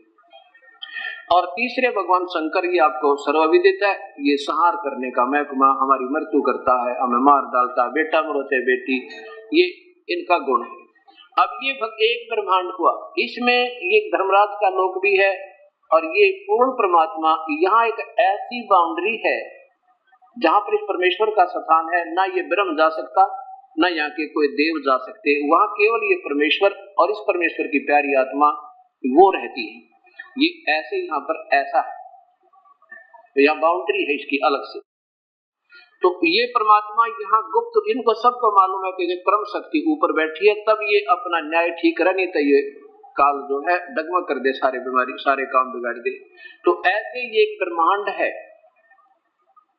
और तीसरे भगवान शंकर, ये आपको सर्वविदित है, ये संहार करने का महकमा, हमारी मृत्यु करता है, हमें मार डालता है, बेटा मरोते बेटी, ये इनका गुण है। अब ये एक ब्रह्मांड हुआ, इसमें ये धर्मराज का लोक भी है और ये पूर्ण परमात्मा। यहाँ एक ऐसी बाउंड्री है जहाँ पर इस परमेश्वर का स्थान है, ना ये ब्रह्म जा सकता, ना यहाँ के कोई देव जा सकते, वहाँ केवल ये परमेश्वर और इस परमेश्वर की प्यारी आत्मा वो रहती है। ये ऐसे यहाँ पर ऐसा है, तो यहाँ बाउंड्री है इसकी अलग से। तो ये परमात्मा यहाँ गुप्त, इनको सबको मालूम है कि परम शक्ति ऊपर बैठी है, तब ये अपना न्याय ठीक करे, नहीं तो ये काल जो है डगमग कर दे, सारे बीमारी सारे काम बिगाड़ दे। तो ऐसे ये एक ब्रह्मांड है,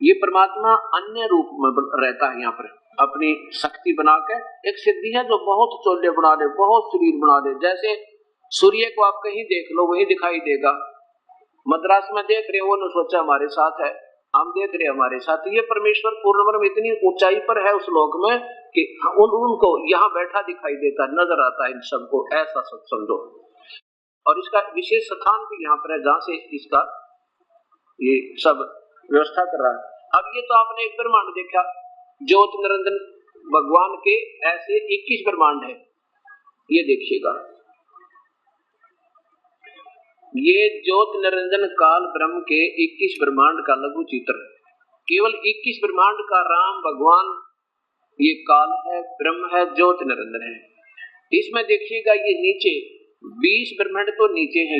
ये परमात्मा अन्य रूप में रहता है यहाँ पर, अपनी शक्ति बनाकर। एक सिद्धि है जो बहुत चोले बना दे, बहुत शरीर बना दे। जैसे सूर्य को आप कहीं देख लो वही दिखाई देगा, मद्रास में देख रहे हो वो सोचा हमारे साथ है, हम देख रहे हमारे साथ। ये परमेश्वर पूर्ण ब्रह्म इतनी ऊंचाई पर है उस लोक में कि उनको यहाँ बैठा दिखाई देता, नजर आता है इन सबको, ऐसा सब समझो। और इसका विशेष स्थान भी यहाँ पर है जहाँ से इसका ये सब व्यवस्था कर रहा है। अब ये तो आपने एक ब्रह्मांड देखा, ज्योत निरंजन भगवान के ऐसे 21 ब्रह्मांड है। ये देखिएगा, ये ज्योत निरंजन काल ब्रह्म के 21 ब्रह्मांड का लघु चित्र। केवल 21 ब्रह्मांड का राम भगवान ये काल है, ब्रह्म है, ज्योत निरंजन है। इसमें देखिएगा ये नीचे 20 ब्रह्मांड तो नीचे है,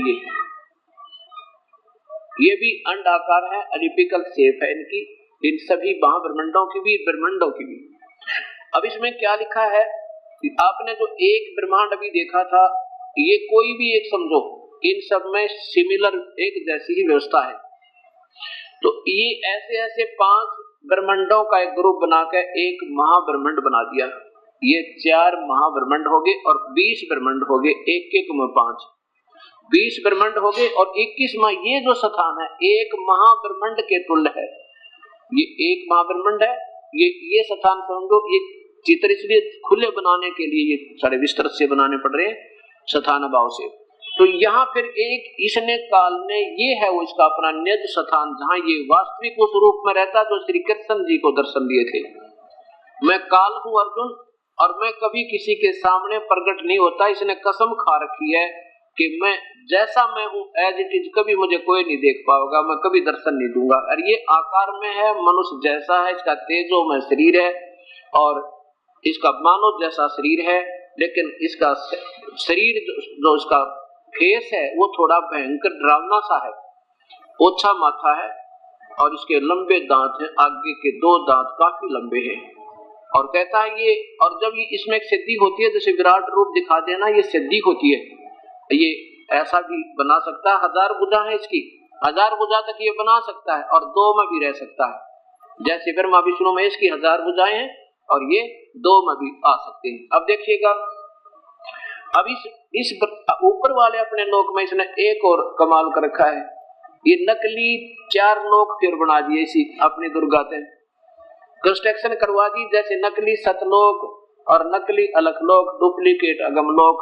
ये भी अंडाकार है, एलिप्टिकल शेप है इनकी, इन सभी महाब्रह्मांडों की भी, ब्रह्मांडों की भी। अब इसमें क्या लिखा है, आपने जो एक ब्रह्मांड अभी देखा था, ये कोई भी एक समझो, इन सब में सिमिलर एक जैसी ही व्यवस्था है। तो ये ऐसे ऐसे 5 ब्रह्मांडों का एक ग्रुप बनाकर एक महाब्रह्मांड बना दिया। ये 4 महाब्रह्मांड हो गए और 20 ब्रह्मांड हो गए, एक एक में 5, 20 ब्रह्मांड हो गए। और 21वां ये जो स्थान है एक महाब्रह्मांड के तुल्य है, ये एक महाब्रह्मांड है। ये स्थान समझो, ये चित्र इसलिए खुले बनाने के लिए ये सारे विस्तृत से बनाने पड़ रहे हैं स्थान भाव से। तो यहाँ फिर एक इसने काल ने, ये है वो इसका अपना निज स्थान, जहाँ ये वास्तविक उस रूप में रहता जो श्री कृष्ण जी को दर्शन दिए थे। मैं काल हूँ अर्जुन, और मैं कभी किसी के सामने प्रकट नहीं होता। इसने कसम खा रखी है कि मैं जैसा मैं हूँ एज इट इज, कभी मुझे कोई नहीं देख पाएगा, मैं कभी दर्शन नहीं दूंगा। और ये आकार में है मनुष्य जैसा है, इसका तेजो में शरीर है और इसका मानव जैसा शरीर है, लेकिन इसका शरीर जो इसका फेस है वो थोड़ा भयंकर डरावना सा है, ओछा माथा है और इसके लंबे दांत हैं, आगे के 2 दांत काफी लंबे हैं। और कहता है ये, और जब ये इसमें एक सिद्धि होती है, जैसे विराट रूप दिखा देना, ये सिद्धि होती है। ये ऐसा भी बना सकता है, 1000 भुजा है इसकी, 1000 भुजा तक ये बना सकता है और 2 में भी रह सकता है। जैसे ब्रह्मा विष्णु महेश की 1000 भुजाएं हैं और ये 2 में भी आ सकते हैं। अब देखिएगा, अब इस ऊपर वाले अपने लोक में इसने एक और कमाल कर रखा है, ये नकली 4 लोक फिर बना दिए इसी अपनी दुर्गा से कंस्ट्रक्शन करवा दी। जैसे नकली सतलोक और नकली अलखलोक, डुप्लीकेट अगमलोक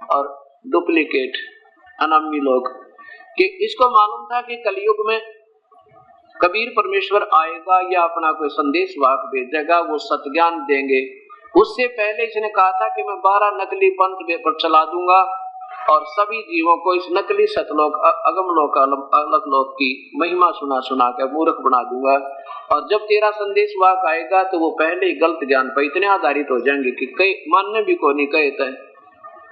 और डुप्लीकेट अनामी लोक। कि इसको मालूम था कि कलयुग में कबीर परमेश्वर आएगा या अपना कोई संदेश वाहक भेजेगा, वो सत्ज्ञान देंगे। उससे पहले इसने कहा था कि मैं 12 नकली पंथ पर चला दूंगा और सभी जीवों को इस नकली सतलोक, अगमलोक, अलखलोक की महिमा सुना सुना कर मूर्ख बना दूंगा। और जब तेरा संदेश वाहक आएगा तो वो पहले ही गलत ज्ञान पर इतने आधारित हो जाएंगे कि कई मानने भी को नहीं कहते।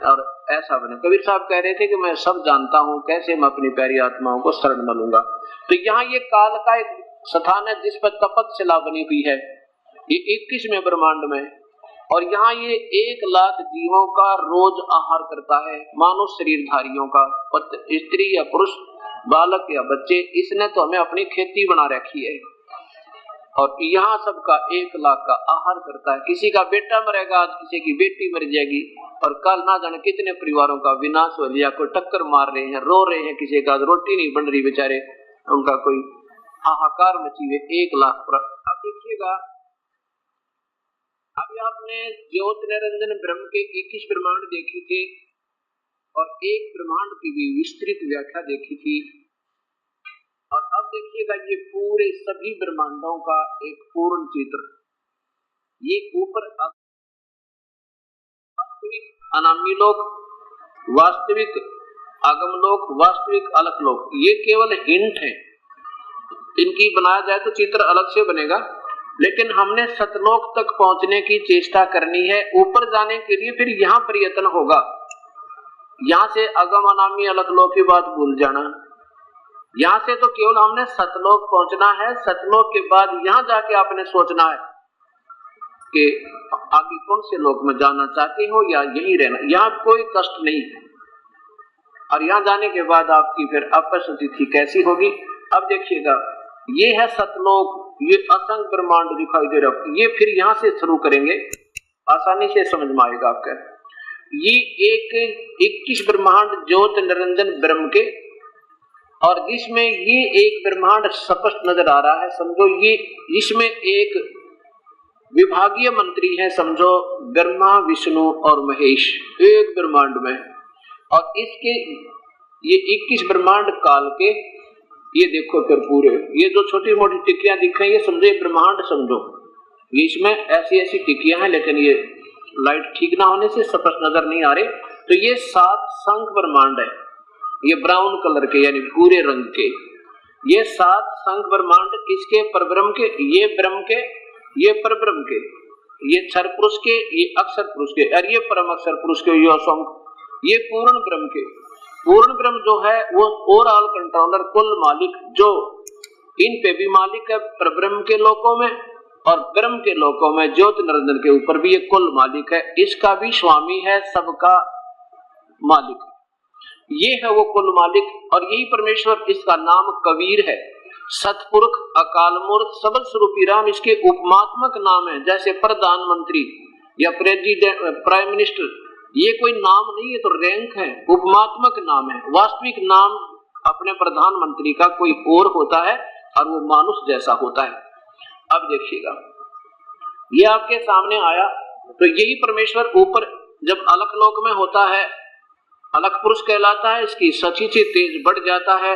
और ऐसा बने, कबीर साहब कह रहे थे कि मैं सब जानता हूँ, कैसे मैं अपनी प्यारी आत्माओं को शरण मिलूंगा। तो यहाँ ये काल का एक स्थान है जिस पर तपस्या बनी हुई है, ये 21वें ब्रह्मांड में। और यहाँ ये 1 लाख जीवों का रोज आहार करता है, मानव शरीरधारियों का, स्त्री या पुरुष, बालक या बच्चे। इसने तो हमें अपनी खेती बना रखी है और यहाँ सबका 1 लाख का आहार करता है। किसी का बेटा मरेगा आज, किसी की बेटी मर जाएगी और कल ना जाने कितने परिवारों का विनाश हो लिया, कोई टक्कर मार रहे हैं, रो रहे हैं, किसी का रोटी नहीं बन रही, बेचारे उनका कोई हाहाकार मची हुई। 1 लाख पर। अब देखिएगा, अभी आपने ज्योत निरंजन ब्रह्म के 21 ब्रह्मांड देखी थी और एक ब्रह्मांड की भी विस्तृत व्याख्या देखी थी। और अब देखिएगा ये पूरे सभी ब्रह्मांडों का एक पूर्ण चित्र। ये ऊपर वास्तविक अनामी लोक, वास्तविक आगम लोक, वास्तविक अलग लोक, ये केवल हिंट है। इनकी बनाया जाए तो चित्र अलग से बनेगा, लेकिन हमने सतलोक तक पहुंचने की चेष्टा करनी है। ऊपर जाने के लिए फिर यहाँ प्रयत्न होगा। यहाँ से अगम अनामी अलग लोक की बात भूल जाना। यहाँ से तो केवल हमने सतलोक पहुंचना है। सतलोक के बाद यहाँ जाके आपने सोचना है कि आगे कौन से लोक में जाना चाहते हो या यही रहना। यहाँ कोई कष्ट नहीं। और यहाँ जाने के बाद आपकी फिर अपस्थिति कैसी होगी। अब देखिएगा, ये है सतलोक, ये असंख्य ब्रह्मांड दिखाई दे रहा है। ये फिर यहाँ से शुरू करेंगे, आसानी से समझ में आएगा आपका। ये एक 21 ब्रह्मांड ज्योत निरंजन ब्रह्म के, और जिसमें ये एक ब्रह्मांड स्पष्ट नजर आ रहा है। समझो ये इसमें एक विभागीय मंत्री है, समझो ब्रह्मा विष्णु और महेश एक ब्रह्मांड में। और इसके ये 21 ब्रह्मांड काल के, ये देखो फिर पूरे ये जो छोटी मोटी टिक्कियां दिख रही है, समझो ब्रह्मांड समझो। ये इसमें ऐसी ऐसी टिकियां हैं, लेकिन ये लाइट ठीक ना होने से स्पष्ट नजर नहीं आ रहे। तो ये 7 संख ब्रह्मांड है, ये ब्राउन कलर के यानी भूरे रंग के। ये 7 संख ब्रह्मांड किसके? परब्रह्म के। ये ब्रह्म के, ये परब्रह्म के, ये क्षर पुरुष के, ये अक्षर पुरुष के, और ये परम अक्षर पुरुष के, ये संख, ये पूर्ण ब्रह्म के। पूर्ण ब्रह्म जो है वो ओवरऑल कंट्रोलर, कुल मालिक, जो इन पे भी मालिक है परब्रह्म के लोकों में और ब्रह्म के लोकों में, ज्योति निरंजन के ऊपर भी ये कुल मालिक है, इसका भी स्वामी है, सबका मालिक। ये है वो कुल मालिक और यही परमेश्वर। इसका नाम कबीर है, सतपुरुष, अकाल मूर्त, सबल स्वरूपी राम इसके उपमात्मक नाम है। जैसे प्रधानमंत्री या प्रेसिडेंट, प्राइम मिनिस्टर, ये कोई नाम नहीं है, तो रैंक है, उपमात्मक नाम है। वास्तविक नाम अपने प्रधानमंत्री का कोई और होता है और वो मानुष जैसा होता है। अब देखिएगा, ये आपके सामने आया तो यही परमेश्वर ऊपर जब अलख लोक में होता है, अलख पुरुष कहलाता है, इसकी सतिथि तेज बढ़ जाता है।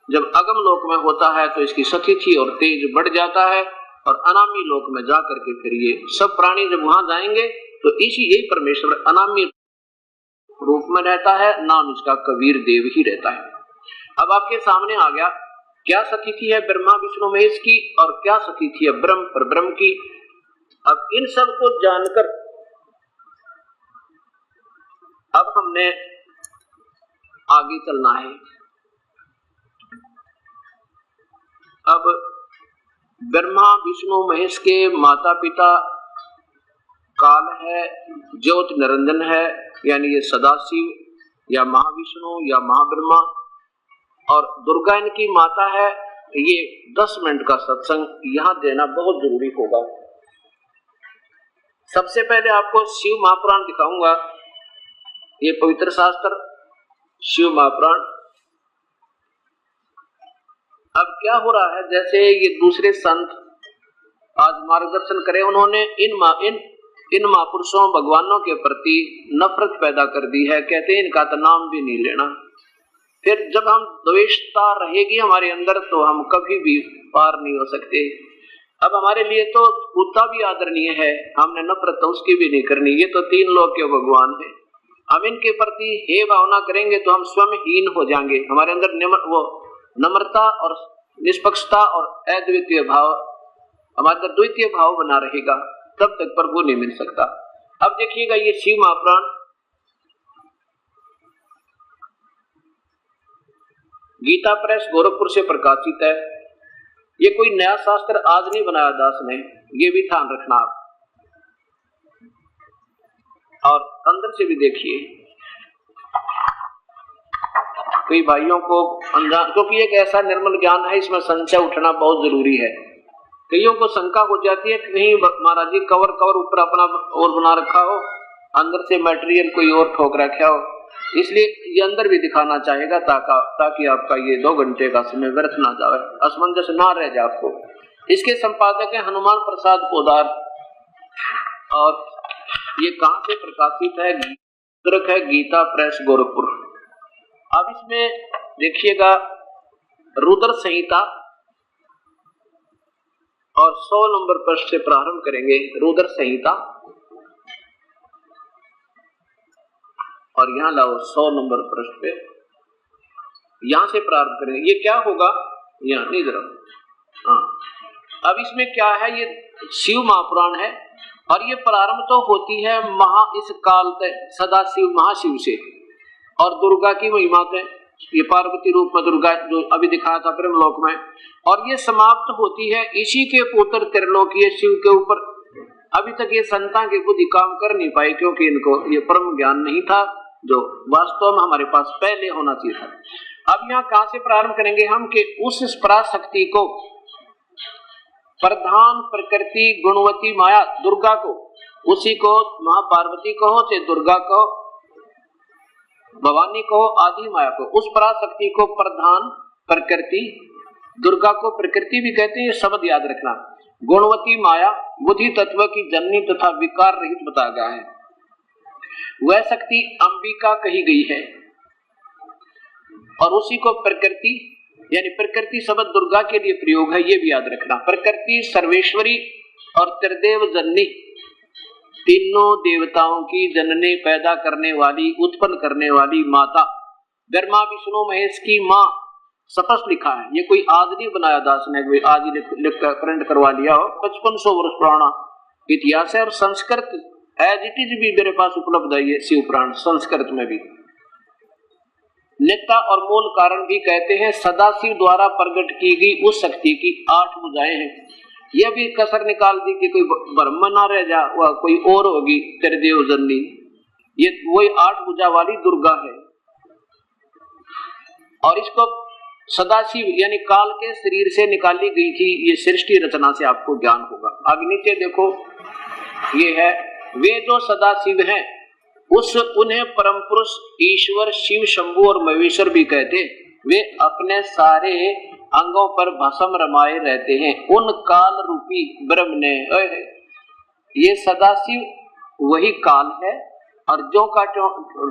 जब अगम लोक में होता है तो इसकी सतिथि और तेज बढ़ जाता है, और अनामी लोक में जाकर के फिर ये सब प्राणी जब वहां जाएंगे तो यही परमेश्वर अनामी रूप में रहता है। नाम इसका कबीर देव ही रहता है। अब आपके सामने आ गया क्या सतिथि है ब्रह्मा विष्णु महेश की और क्या सतिथि है ब्रह्म पर ब्रह्म की। अब इन सब को जानकर अब हमने आगे चलना है। अब ब्रह्मा विष्णु महेश के माता पिता काल है, ज्योति निरंजन है, यानी ये सदाशिव या महाविष्णु या महाब्रह्मा, और दुर्गा इनकी माता है। ये 10 मिनट का सत्संग यहाँ देना बहुत जरूरी होगा। सबसे पहले आपको शिव महापुराण दिखाऊंगा, ये पवित्र शास्त्र शिव महापुराण। अब क्या हो रहा है, जैसे ये दूसरे संत आज मार्गदर्शन करे, उन्होंने इन महापुरुषों भगवानों के प्रति नफरत पैदा कर दी है। कहते हैं इनका तो नाम भी नहीं लेना। फिर जब हम द्वेषता रहेगी हमारे अंदर तो हम कभी भी पार नहीं हो सकते। अब हमारे लिए तो कुत्ता भी आदरणीय है, हमने नफरत तो उसकी भी नहीं करनी। ये तो 3 लोक के भगवान है, हम इनके प्रति हे भावना करेंगे तो हम स्वयं हीन हो जाएंगे। हमारे अंदर वो नम्रता और निष्पक्षता और अद्वितीय भाव, हमारे अंदर द्वितीय भाव बना रहेगा, तब तक प्रभु नहीं मिल सकता। अब देखिएगा ये शिव महापुराण गीता प्रेस गोरखपुर से प्रकाशित है। ये कोई नया शास्त्र आज नहीं बनाया दास ने, ये भी ध्यान रखना आप। और अंदर से भी देखिए, कई भाइयों को अनजान, क्योंकि एक ऐसा निर्मल ज्ञान है, इसमें संशय उठना बहुत जरूरी है। कईयों को शंका हो जाती है कहीं महाराज जी कवर ऊपर अपना और बना रखा हो, अंदर से मटेरियल कोई और ठोक रखा हो, इसलिए ये अंदर भी दिखाना चाहेगा ताकि आपका ये 2 घंटे का समय व्यर्थ ना जाए, असमंजस ना रह जाए आपको। इसके संपादक है हनुमान प्रसाद पोदार, और ये कहां से प्रकाशित है? है गीता प्रेस गोरखपुर। अब इसमें देखिएगा रुद्र संहिता, और 100 नंबर पृष्ठ से प्रारंभ करेंगे रुद्र संहिता, और यहाँ लाओ 100 नंबर पृष्ठ पे, यहां से प्रारंभ करेंगे। ये क्या होगा यहाँ नहीं जरा, हाँ। अब इसमें क्या है, ये शिव महापुराण है और ये प्रारंभ तो होती है इस काल सदाशिव महाशिव से और दुर्गा की महिमा से। ये पार्वती रूप में दुर्गा जो अभी दिखाया था ब्रह्मलोक में, और ये समाप्त होती है इसी के पुत्र त्रिलोकीय शिव के ऊपर। अभी तक ये संता की बुद्धि काम कर नहीं पाई, क्योंकि इनको ये परम ज्ञान नहीं था जो वास्तव में हमारे पास पहले होना चाहिए था। अब यहाँ कहां से प्रारंभ करेंगे हम कि उस पराशक्ति को, प्रधान प्रकृति गुणवती माया दुर्गा को, उसी को महापार्वती कहो चाहे दुर्गा को, भवानी को, आदि माया को, उस पराशक्ति को प्रधान प्रकृति, दुर्गा को प्रकृति भी कहते हैं, ये शब्द याद रखना। गुणवती माया बुद्धि तत्व की जननी तथा विकार रहित बताया गया है। वह शक्ति अंबिका कही गई है, और उसी को प्रकृति, यानी प्रकृति शब्द दुर्गा के लिए प्रयोग है, ये भी याद रखना। प्रकृति सर्वेश्वरी और त्रिदेव जननी, तीनों देवताओं की जननी, पैदा करने वाली, उत्पन्न करने वाली माता, ब्रह्मा विष्णु महेश की माँ, स्पष्ट लिखा है। ये कोई आज नहीं बनाया दास ने, कोई आज ही लिख कर प्रिंट करवा लिया हो। 5500 वर्ष पुराना इतिहास है और संस्कृत एज इट इज भी मेरे पास उपलब्ध है। ये शिव पुराण संस्कृत में भी नेता और मूल कारण भी कहते हैं सदाशिव द्वारा प्रकट की गई उस शक्ति की 8 भुजाएं हैं। यह भी कसर निकाल दी कि कोई ब्रह्म ना रह जा, वह कोई और होगी त्रिदेव जननी। ये वही 8 भुजा वाली दुर्गा है। और इसको सदाशिव यानी काल के शरीर से निकाली गई थी। ये सृष्टि रचना से आपको ज्ञान होगा। आगे नीचे देखो, ये है वे जो सदाशिव हैं उन्हें परम पुरुष ईश्वर शिव शंभु और महेश्वर भी कहते। वे अपने सारे अंगों पर भस्म रमाए रहते हैं। उन काल रूपी ब्रह्म ने, ये सदाशिव वही काल है और जो का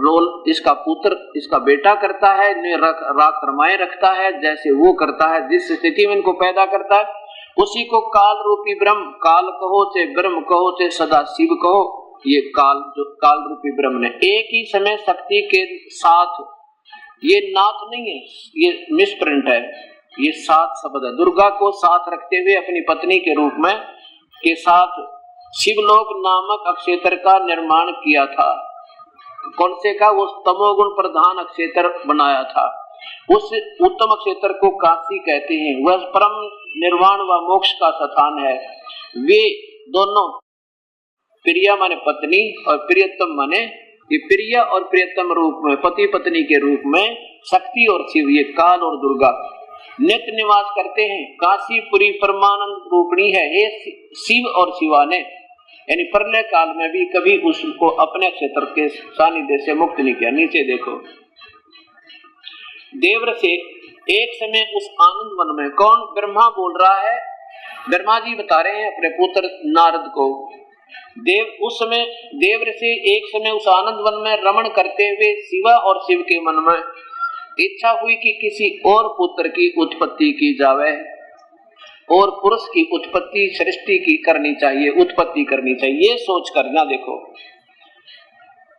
रोल इसका पुत्र, इसका बेटा करता है, इन्हें राख रमाए रखता है, जैसे वो करता है, जिस स्थिति में इनको पैदा करता है उसी को काल रूपी ब्रह्म, काल कहो चाहे ब्रह्म कहो चाहे सदाशिव कहो, ये काल जो काल रूपी ब्रह्म ने एक ही समय शक्ति के साथ, ये नाथ नहीं है, ये मिसप्रिंट है, ये साथ शब्द है। दुर्गा को साथ रखते हुए अपनी पत्नी के रूप में के साथ शिवलोक नामक अक्षेत्र का निर्माण किया था। कौन से का? वो तमोगुण प्रधान अक्षेत्र बनाया था। उस उत्तम अक्षेत्र को काशी कहते हैं। वह परम निर्वाण व मोक्ष का स्थान है। वे दोनों प्रिया माने पत्नी और प्रियतम माने, ये प्रिय और प्रियतम रूप में पति पत्नी के रूप में शक्ति और शिव, ये काल और दुर्गा नित्य निवास करते हैं। काशीपुरी परमानंद रूपणी है। ये शिव और शिवा ने यानी प्रलय काल में भी कभी उसको अपने क्षेत्र के सानिध्य से मुक्त नहीं किया। नीचे देखो, देवर से एक समय उस आनंद वन में, कौन? ब्रह्मा बोल रहा है, ब्रह्मा जी बता रहे हैं अपने पुत्र नारद को। उस समय देवर से एक समय उस आनंद वन में रमण करते हुए शिवा और शिव के मन में इच्छा हुई कि किसी और पुत्र की उत्पत्ति की जावे और पुरुष की उत्पत्ति सृष्टि की करनी चाहिए, उत्पत्ति करनी चाहिए। ये सोच कर ना देखो,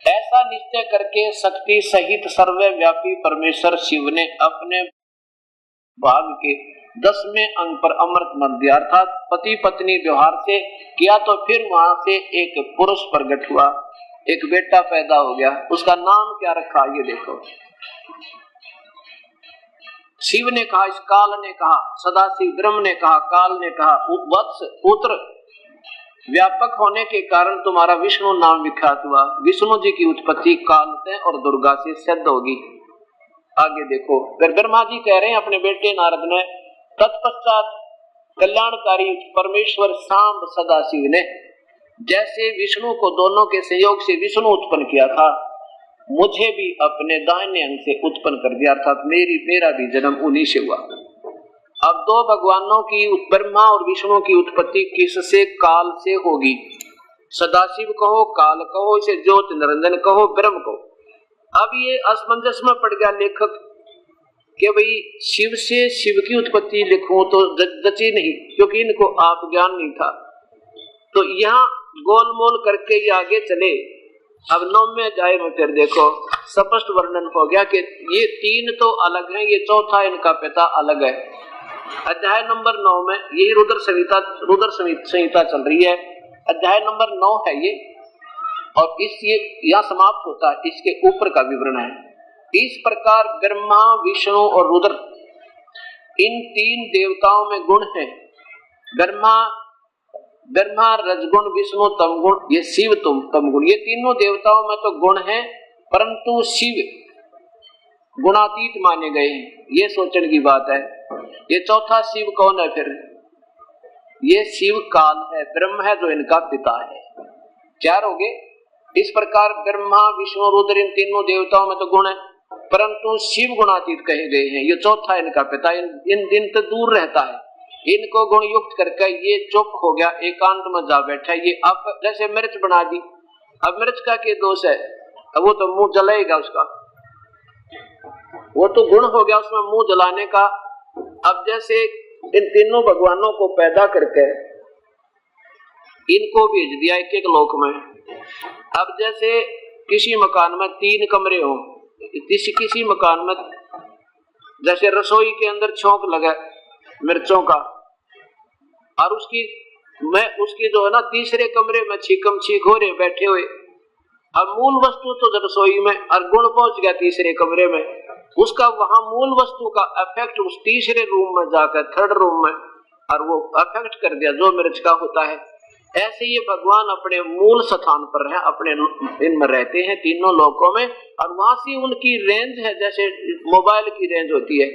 ऐसा निश्चय करके शक्ति सहित सर्वव्यापी परमेश्वर शिव ने अपने भाग के 10वें अंग पर अमृत मत दिया, अर्थात पति पत्नी व्यवहार से किया। तो फिर वहां से एक पुरुष प्रकट हुआ, एक बेटा पैदा हो गया। उसका नाम क्या रखा? ये देखो, शिव ने कहा, इस काल ने कहा, सदाशिव ब्रह्म ने कहा, काल ने कहा, वत्स पुत्र व्यापक होने के कारण तुम्हारा विष्णु नाम विख्यात हुआ। विष्णु जी की उत्पत्ति काल से और दुर्गा से सिद्ध होगी। आगे देखो, ब्रह्मा जी कह रहे हैं अपने बेटे नारद ने, तत्पश्चात कल्याणकारी परमेश्वर सांब सदाशिव ने जैसे विष्णु को दोनों के संयोग से विष्णु उत्पन्न किया था, मुझे भी अपने दाहिने अंग से उत्पन्न कर दिया, अर्थात मेरा भी जन्म उन्हीं से हुआ। अब दो भगवानों की, ब्रह्मा और विष्णु की उत्पत्ति किससे? काल से होगी। सदाशिव कहो, काल कहो, इसे ज्योति निरंजन कहो, ब्रह्म कहो। अब ये असमंजस में पड़ गया लेखक कि भाई शिव से शिव की उत्पत्ति लिखूं तो जची नहीं, क्योंकि इनको आप ज्ञान नहीं था। तो यहाँ गोलमोल करके ये आगे चले। अब 9वें अध्याय में फिर देखो स्पष्ट वर्णन हो गया कि ये 3 तो अलग हैं, ये चौथा इनका पिता अलग है। अध्याय नंबर 9 में यही रुद्र संहिता चल रही है। अध्याय नंबर 9 है ये, और ये यहाँ समाप्त होता है। इसके ऊपर का विवरण है। इस प्रकार ब्रह्मा विष्णु और रुद्र इन 3 देवताओं में गुण है। ब्रह्मा रजगुण, विष्णु तमगुण, ये शिव तमगुण। ये तीनों देवताओं में तो गुण है, परंतु शिव गुणातीत माने गए हैं। ये सोचने की बात है। ये चौथा शिव कौन है फिर? ये शिव काल है, ब्रह्म है जो इनका पिता है। 4 हो गए। इस प्रकार ब्रह्मा विष्णु रुद्र इन तीनों देवताओं में तो गुण है, परंतु शिव गुणातीत कहे गए हैं। ये चौथा इनका पिता इन दिन से दूर रहता है। इनको गुण युक्त करके ये चुप हो गया, एकांत में जा बैठा। ये अब जैसे मिर्च बना दी, अब मिर्च का क्या दोष है? अब वो तो मुंह जलाएगा उसका, वो तो गुण हो गया उसमें मुंह जलाने का। अब जैसे इन तीनों भगवानों को पैदा करके इनको भेज दिया एक एक लोक में। अब जैसे किसी मकान में 3 कमरे हो, किसी मकान में जैसे रसोई के अंदर छौंक लगा मिर्चों का, और उसकी जो है ना तीसरे कमरे में छीकम छीक हो रहे बैठे हुए। अब मूल वस्तु तो रसोई में और गुण पहुंच गया तीसरे कमरे में, उसका वहां मूल वस्तु का इफेक्ट उस तीसरे रूम में जाकर थर्ड रूम में, और वो इफेक्ट कर दिया जो मिर्च का होता है। ऐसे ये भगवान अपने मूल स्थान पर है, अपने इनमें रहते हैं तीनों लोकों में, और वहां से उनकी रेंज है जैसे मोबाइल की रेंज होती है।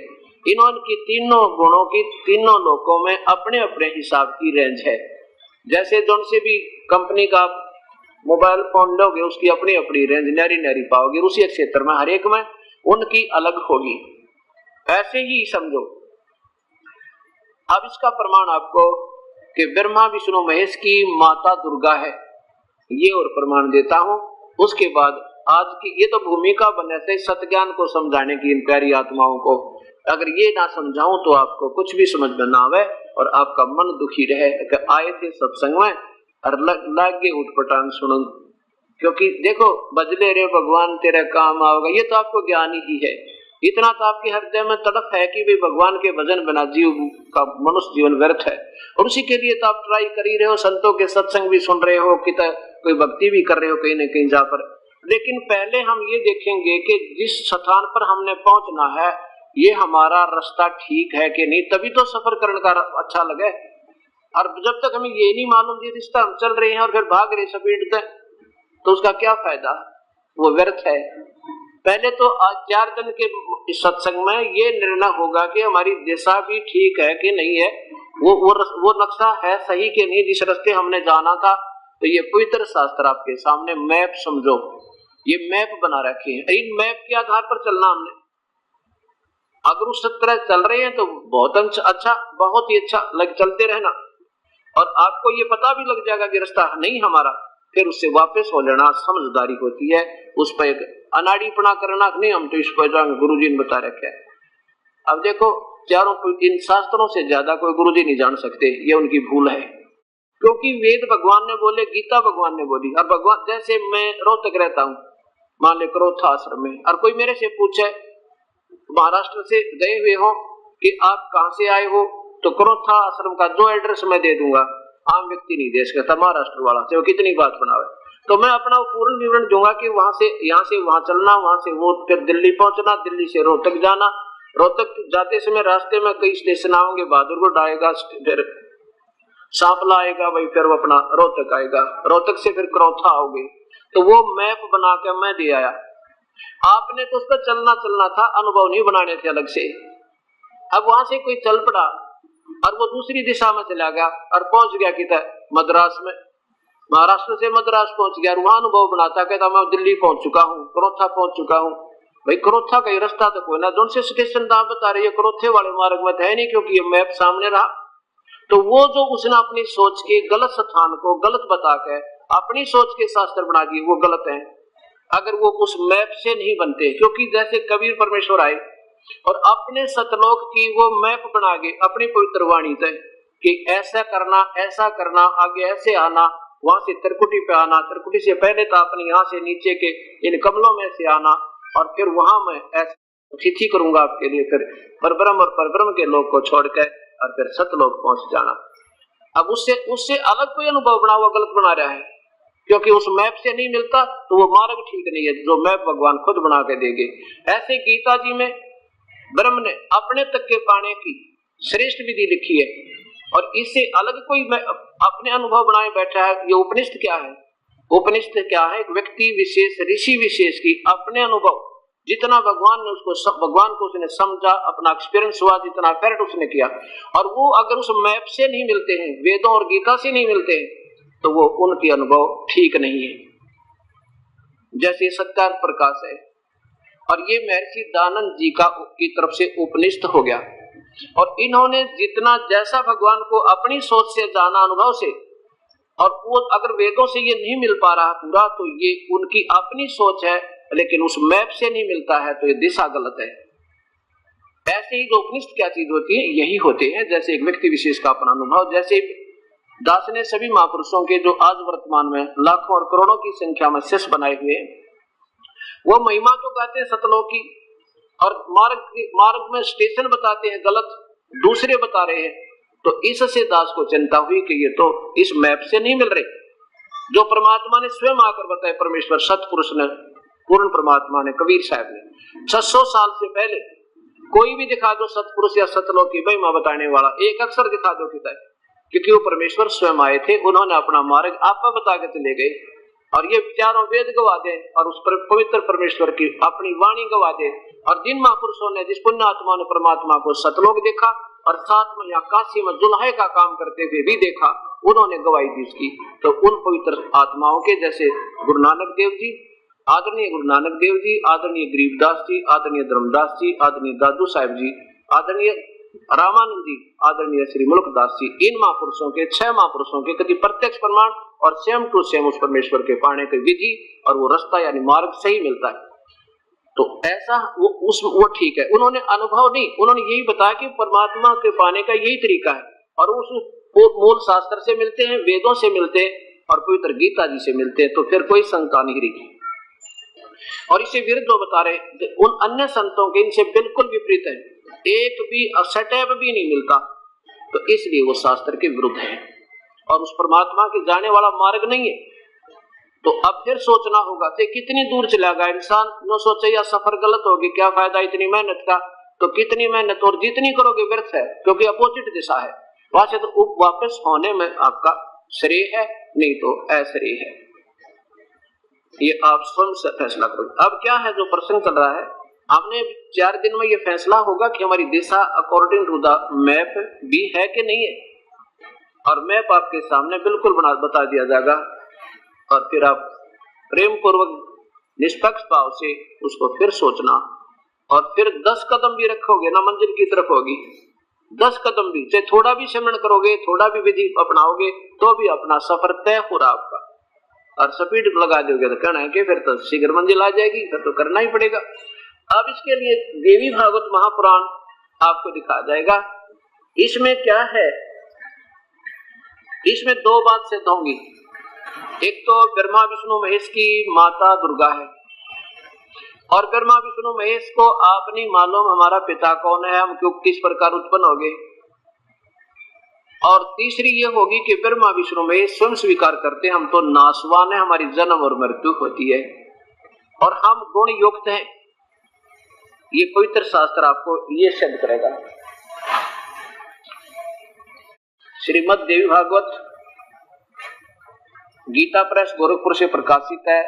इनकी तीनों गुणों की तीनों लोकों में अपने अपने हिसाब की रेंज है। जैसे जो से भी कंपनी का मोबाइल फोन लोगे उसकी अपनी अपनी रेंज न्यारी न्यारी पाओगे, उसी क्षेत्र में हर एक में उनकी अलग होगी। ऐसे ही समझो। अब इसका प्रमाण आपको कि ब्रह्मा विष्णु महेश की माता दुर्गा है, ये और प्रमाण देता हूं। उसके बाद आज की ये तो भूमिका बने से सत्ज्ञान को समझाने की इन प्यारी आत्माओं को, अगर ये ना समझाऊं तो आपको कुछ भी समझ में ना आवे और आपका मन दुखी रहे कि आए थे सत्संग में और लागे उठपटांग सुनो। क्योंकि देखो बजले रे भगवान तेरा काम आओगा, ये तो आपको ज्ञान ही है। इतना तो आपके हृदय में तड़प है कि भी भगवान के भजन बिना जीव का मनुष्य जीवन व्यर्थ है, और उसी के लिए तो आप ट्राई कर ही रहे हो, संतों के सत्संग भी सुन रहे हो, कि कोई भक्ति भी कर रहे हो कहीं न कहीं जा पर। लेकिन पहले हम ये देखेंगे कि जिस स्थान पर हमने पहुंचना है ये हमारा रास्ता ठीक है कि नहीं, तभी तो सफर करने का अच्छा लगे। और जब तक हमें ये नहीं मालूम ये रिश्ता हम चल रहे हैं और फिर भाग रहे स्पीड से, तो उसका क्या फायदा, वो व्यर्थ है। पहले तो आज 4 दिन के सत्संग में ये निर्णय होगा कि हमारी दिशा भी ठीक है कि नहीं है, वो नक्शा है सही कि नहीं, जिस रास्ते हमने जाना था। तो ये पवित्र शास्त्र आपके सामने मैप समझो, ये मैप बना रखे हैं, इन मैप के आधार पर चलना हमने। अगर उस तरह चल रहे हैं तो बहुत अच्छा, बहुत ही अच्छा चलते रहना, और आपको ये पता भी लग जाएगा कि रास्ता नहीं हमारा, फिर उससे वापस हो लेना समझदारी होती है। उस पर एक अनाड़ीपना करना नहीं, हम तो इस पर गुरु जी ने बता रखे। अब देखो चारों इन शास्त्रों से ज्यादा कोई गुरु जी नहीं जान सकते, ये उनकी भूल है। क्योंकि वेद भगवान ने बोले, गीता भगवान ने बोली। अब भगवान जैसे मैं रोहतक रहता हूँ, मान ले क्रोथा आश्रम में, और कोई मेरे से पूछे महाराष्ट्र से गए हुए हो कि आप कहाँ से आए हो, तो क्रोथा आश्रम का जो एड्रेस मैं दे दूंगा, आम व्यक्ति नहीं दे सकता, महाराष्ट्र वाला चाहे वो कितनी बात बनावे। तो मैं अपना पूर्ण विवरण दूंगा कि वहां से यहाँ से वहां चलना, वहां से वो फिर दिल्ली पहुंचना, दिल्ली से रोहतक जाना, रोहतक जाते समय रास्ते में कई स्टेशन आओगे, बहादुरगढ़ आएगा, फिर सांपला आएगा, भाई फिर वो अपना रोहतक आएगा, रोहतक से फिर क्रोथा आओगे। तो वो मैप बना के मैं दे आया, आपने तो उस पर चलना था, अनुभव नहीं बनाने थे अलग से। अब वहां से कोई चल पड़ा और वो दूसरी दिशा में चला गया और पहुंच गया किधर, मद्रास में, महाराष्ट्र से मद्रास पहुंच गया, वहां अनुभव बनाता, कहता मैं दिल्ली पहुंच चुका हूँ, क्रोथा पहुंच चुका हूँ। भाई क्रोथा का रास्ता तो कोई ना, जो से स्टेशन आप बता रहे क्रोथे वाले मार्ग में है नहीं, क्योंकि ये मैप सामने रहा। तो वो जो उसने अपनी सोच के गलत स्थान को गलत बता के अपनी सोच के शास्त्र बना दिए, वो गलत है। अगर वो उस मैप से नहीं बनते, क्योंकि जैसे कबीर परमेश्वर आए और अपने सतलोक की वो मैप बना गए अपनी पवित्र वाणी तय कि ऐसा करना, आगे ऐसे आना, वहां से त्रिकुटी पे आना, त्रिकुटी से पहले तो अपने यहाँ से नीचे के इन कमलों में से आना, और फिर वहां मैं ऐसा तिथि करूंगा आपके लिए, फिर परब्रह्म और परब्रह्म के लोक को छोड़कर और फिर सतलोक पहुंच जाना। अब उससे अलग कोई अनुभव बना हुआ गलत बना रहा है, क्योंकि उस मैप से नहीं मिलता, तो वो मार्ग ठीक नहीं है जो मैप भगवान खुद बना के देंगे। ऐसे गीता जी में ब्रह्म ने अपने तक के पाने की श्रेष्ठ विधि लिखी है, और इससे अलग कोई अपने अनुभव बनाए बैठा है। ये उपनिषद क्या है? उपनिषद क्या है? एक व्यक्ति विशेष, ऋषि विशेष की अपने अनुभव, जितना भगवान ने भगवान को उसने समझा, अपना एक्सपीरियंस हुआ, जितना एफर्ट उसने किया, और वो अगर उस मैप से नहीं मिलते हैं, वेदों और गीता से नहीं मिलते हैं, तो वो उनके अनुभव ठीक नहीं है। जैसे सत्कार प्रकाश है, और ये महर्षि दानंद जी की तरफ से उपनिषद हो गया, और इन्होंने जितना जैसा भगवान को अपनी सोच से जाना, अनुभव से, और वो अगर वेदों से ये नहीं मिल पा रहा पूरा, तो ये उनकी अपनी सोच है, लेकिन उस मैप से नहीं मिलता है, तो ये दिशा गलत है। ऐसे ही जो उपनिषद क्या चीज होती है, यही होते हैं। जैसे एक व्यक्ति विशेष का अपना अनुभव, जैसे दास ने सभी महापुरुषों के जो आज वर्तमान में लाखों और करोड़ों की संख्या में शिष्य बनाए हुए, वो महिमा तो गाते हैं सतलोक की, और मार्ग में स्टेशन बताते हैं गलत, दूसरे बता रहे हैं। तो इससे दास को चिंता हुई कि ये तो इस मैप से नहीं मिल रहे, जो परमात्मा ने स्वयं आकर बताया, परमेश्वर सतपुरुष ने, पूर्ण परमात्मा ने, कबीर साहब ने 600 साल से पहले कोई भी दिखा दो सतपुरुष या सतलोक की महिमा बताने वाला, एक अक्षर दिखा दो किताब, क्योंकि वो परमेश्वर स्वयं आए थे, उन्होंने अपना मार्ग आप बता के चले गए। और ये चारों वेद गवा दे और उस पर पवित्र परमेश्वर की अपनी वाणी गवा दे। और जिन महापुरुषों ने, जिस पुण्य आत्मा ने परमात्मा को सतलोक देखा और साथ में यहाँ काशी में जुल्हे का काम करते हुए भी देखा, उन्होंने गवाही दी इसकी। तो उन पवित्र आत्माओं के जैसे गुरु नानक देव जी, आदरणीय गुरु नानक देव जी, आदरणीय गरीबदास जी, आदरणीय धर्मदास जी, आदरणीय दादू साहब जी, आदरणीय रामानंद जी, आदरणीय श्री मुल्कदास जी, इन महापुरुषों के, 6 महापुरुषों के कति प्रत्यक्ष प्रमाण और सेम टू सेम उस परमेश्वर के पाने की विधि और वो रास्ता यानी मार्ग सही मिलता है। तो ऐसा वो ठीक है, उन्होंने अनुभव नहीं, उन्होंने यही बताया कि परमात्मा के पाने का यही तरीका है, और उस मूल शास्त्र से मिलते हैं, वेदों से मिलते हैं और पवित्र गीता जी से मिलते हैं। तो फिर कोई शंका नहीं रही। और इसे विरुद्ध वो बता रहे उन अन्य संतों के इनसे बिल्कुल विपरीत है, एक भी सटैप भी नहीं मिलता, तो इसलिए वो शास्त्र के विरुद्ध है और उस परमात्मा के जाने वाला मार्ग नहीं है। तो अब फिर सोचना होगा कि कितनी दूर चलेगा इंसान, जो सोचे या सफर गलत होगी, क्या फायदा इतनी मेहनत का, तो कितनी मेहनत और जितनी करोगे व्यर्थ है, क्योंकि अपोजिट दिशा है वहां से, तो वापस होने में आपका श्रेय है, नहीं तो अश्रेय है। ये आप स्वयं से फैसला करो। अब क्या है जो प्रश्न चल रहा है, हमने 4 दिन में ये फैसला होगा कि हमारी दिशा अकॉर्डिंग टू द मैप भी है कि नहीं है, और मैप आपके सामने बिल्कुल बता दिया जाएगा, और फिर आप प्रेम पूर्वक निष्पक्ष भाव से उसको फिर सोचना, और फिर 10 कदम भी रखोगे ना मंजिल की तरफ होगी, 10 कदम भी, चाहे थोड़ा भी सिमरण करोगे, थोड़ा भी विधि अपनाओगे, तो भी अपना सफर तय हो रहा आपका। और स्पीड लगा दोगे तो कहना है कि फिर तो शीघ्र मंजिल आ जाएगी, फिर तो करना ही पड़ेगा। अब इसके लिए देवी भागवत महापुराण आपको दिखा जाएगा। इसमें क्या है, इसमें 2 बात सिद्ध होंगी। एक तो ब्रह्मा विष्णु महेश की माता दुर्गा है, और ब्रह्मा विष्णु महेश को आप नहीं मालूम हमारा पिता कौन है, हम क्यों किस प्रकार उत्पन्न हो गए। और तीसरी ये होगी कि ब्रह्मा विष्णु महेश स्वयं स्वीकार करते हैं हम तो नाशवान है, हमारी जन्म और मृत्यु होती है और हम गुण युक्त हैं। ये पवित्र शास्त्र आपको ये सिद्ध करेगा। श्रीमद् देवी भागवत गीता प्रेस गोरखपुर से प्रकाशित है।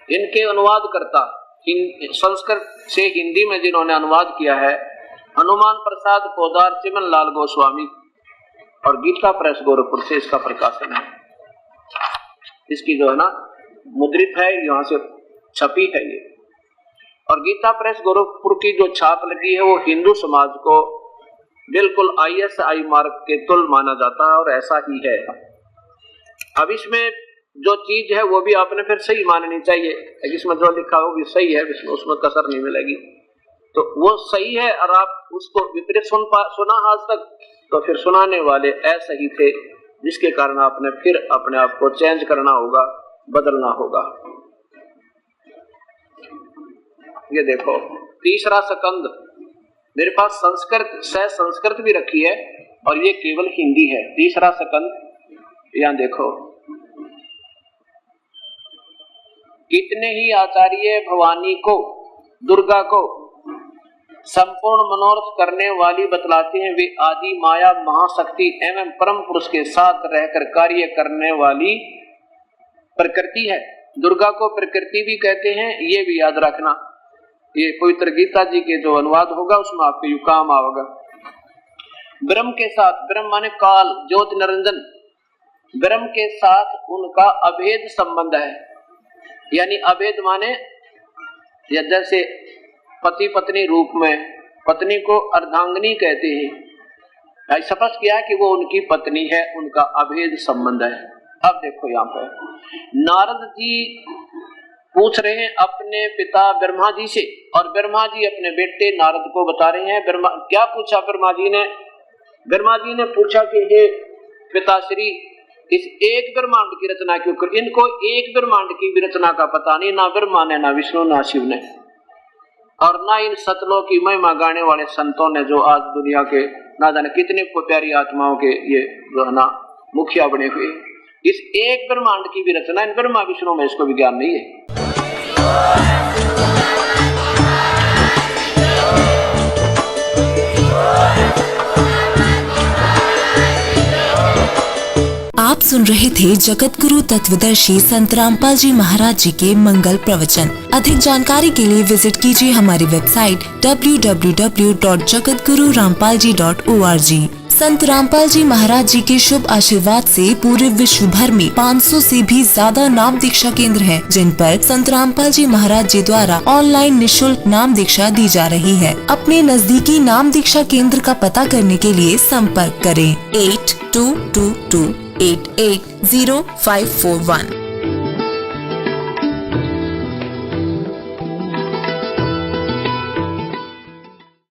इनके अनुवादकर्ता संस्कृत से हिंदी में जिन्होंने अनुवाद किया है, हनुमान प्रसाद पोदार चिमन लाल गोस्वामी, और गीता प्रेस गोरखपुर से इसका प्रकाशन है। इसकी जो है ना मुद्रित है, यहाँ से छपी है ये। और गीता प्रेस गोरखपुर की जो छाप लगी है वो हिंदू समाज को बिल्कुल ISI मार्ग के तुल्य माना जाता है, और ऐसा ही है। अब इसमें जो चीज है वो भी आपने फिर सही माननी चाहिए, इसमें जो लिखा हो वो सही है, उसमें कसर नहीं मिलेगी, तो वो सही है। और आप उसको विपरीत सुना आज तक, तो फिर सुनाने वाले ऐसे ही थे, जिसके कारण आपने फिर अपने आप को चेंज करना होगा, बदलना होगा। ये देखो तीसरा स्कंद, मेरे पास संस्कृत से संस्कृत भी रखी है और ये केवल हिंदी है। तीसरा स्कंद यहाँ देखो, कितने ही आचार्य भवानी को, दुर्गा को संपूर्ण मनोरथ करने वाली बतलाते हैं। वे आदि माया महाशक्ति एवं परम पुरुष के साथ रहकर कार्य करने वाली प्रकृति है। दुर्गा को प्रकृति भी कहते हैं, ये भी याद रखना। ये पवित्र गीता जी के जो अनुवाद होगा उसमें आपको यू काम आएगा। ब्रह्म के साथ, ब्रह्म माने काल, ज्योति निरंजन, ब्रह्म के साथ उनका अभेद संबंध है। यानी अभेद माने जैसे पति पत्नी रूप में, पत्नी को अर्धांगिनी कहते हैं, स्पष्ट किया कि वो उनकी पत्नी है, उनका अभेद संबंध है। अब देखो यहाँ पर नारद जी पूछ रहे हैं अपने पिता ब्रह्मा जी से, और ब्रह्मा जी अपने बेटे नारद को बता रहे हैं। ब्रह्मा क्या पूछा ब्रह्मा जी ने ब्रह्मा जी ने पूछा कि हे पिताश्री, इस एक ब्रह्मांड की रचना क्यों कर? इनको एक ब्रह्मांड की भी रचना का पता नहीं, ना ब्रह्मा ने, ना विष्णु, ना शिव ने, और ना इन सतलोक की महिमा गाने वाले संतों ने, जो आज दुनिया के ना जाने कितने प्यारी आत्माओं के ये जो है ना मुखिया बने हुए। इस एक ब्रह्मांड की भी रचना इन ब्रह्मा विष्णु में इसको विज्ञान नहीं है। आप सुन रहे थे जगत गुरु तत्वदर्शी संत रामपाल जी महाराज जी के मंगल प्रवचन। अधिक जानकारी के लिए विजिट कीजिए हमारी वेबसाइट www.jagatgururampalji.org। संत रामपाल जी महाराज जी के शुभ आशीर्वाद से पूरे विश्व भर में 500 से भी ज्यादा नाम दीक्षा केंद्र हैं, जिन पर संत रामपाल जी महाराज जी द्वारा ऑनलाइन निशुल्क नाम दीक्षा दी जा रही है। अपने नजदीकी नाम दीक्षा केंद्र का पता करने के लिए संपर्क करें 8222880541।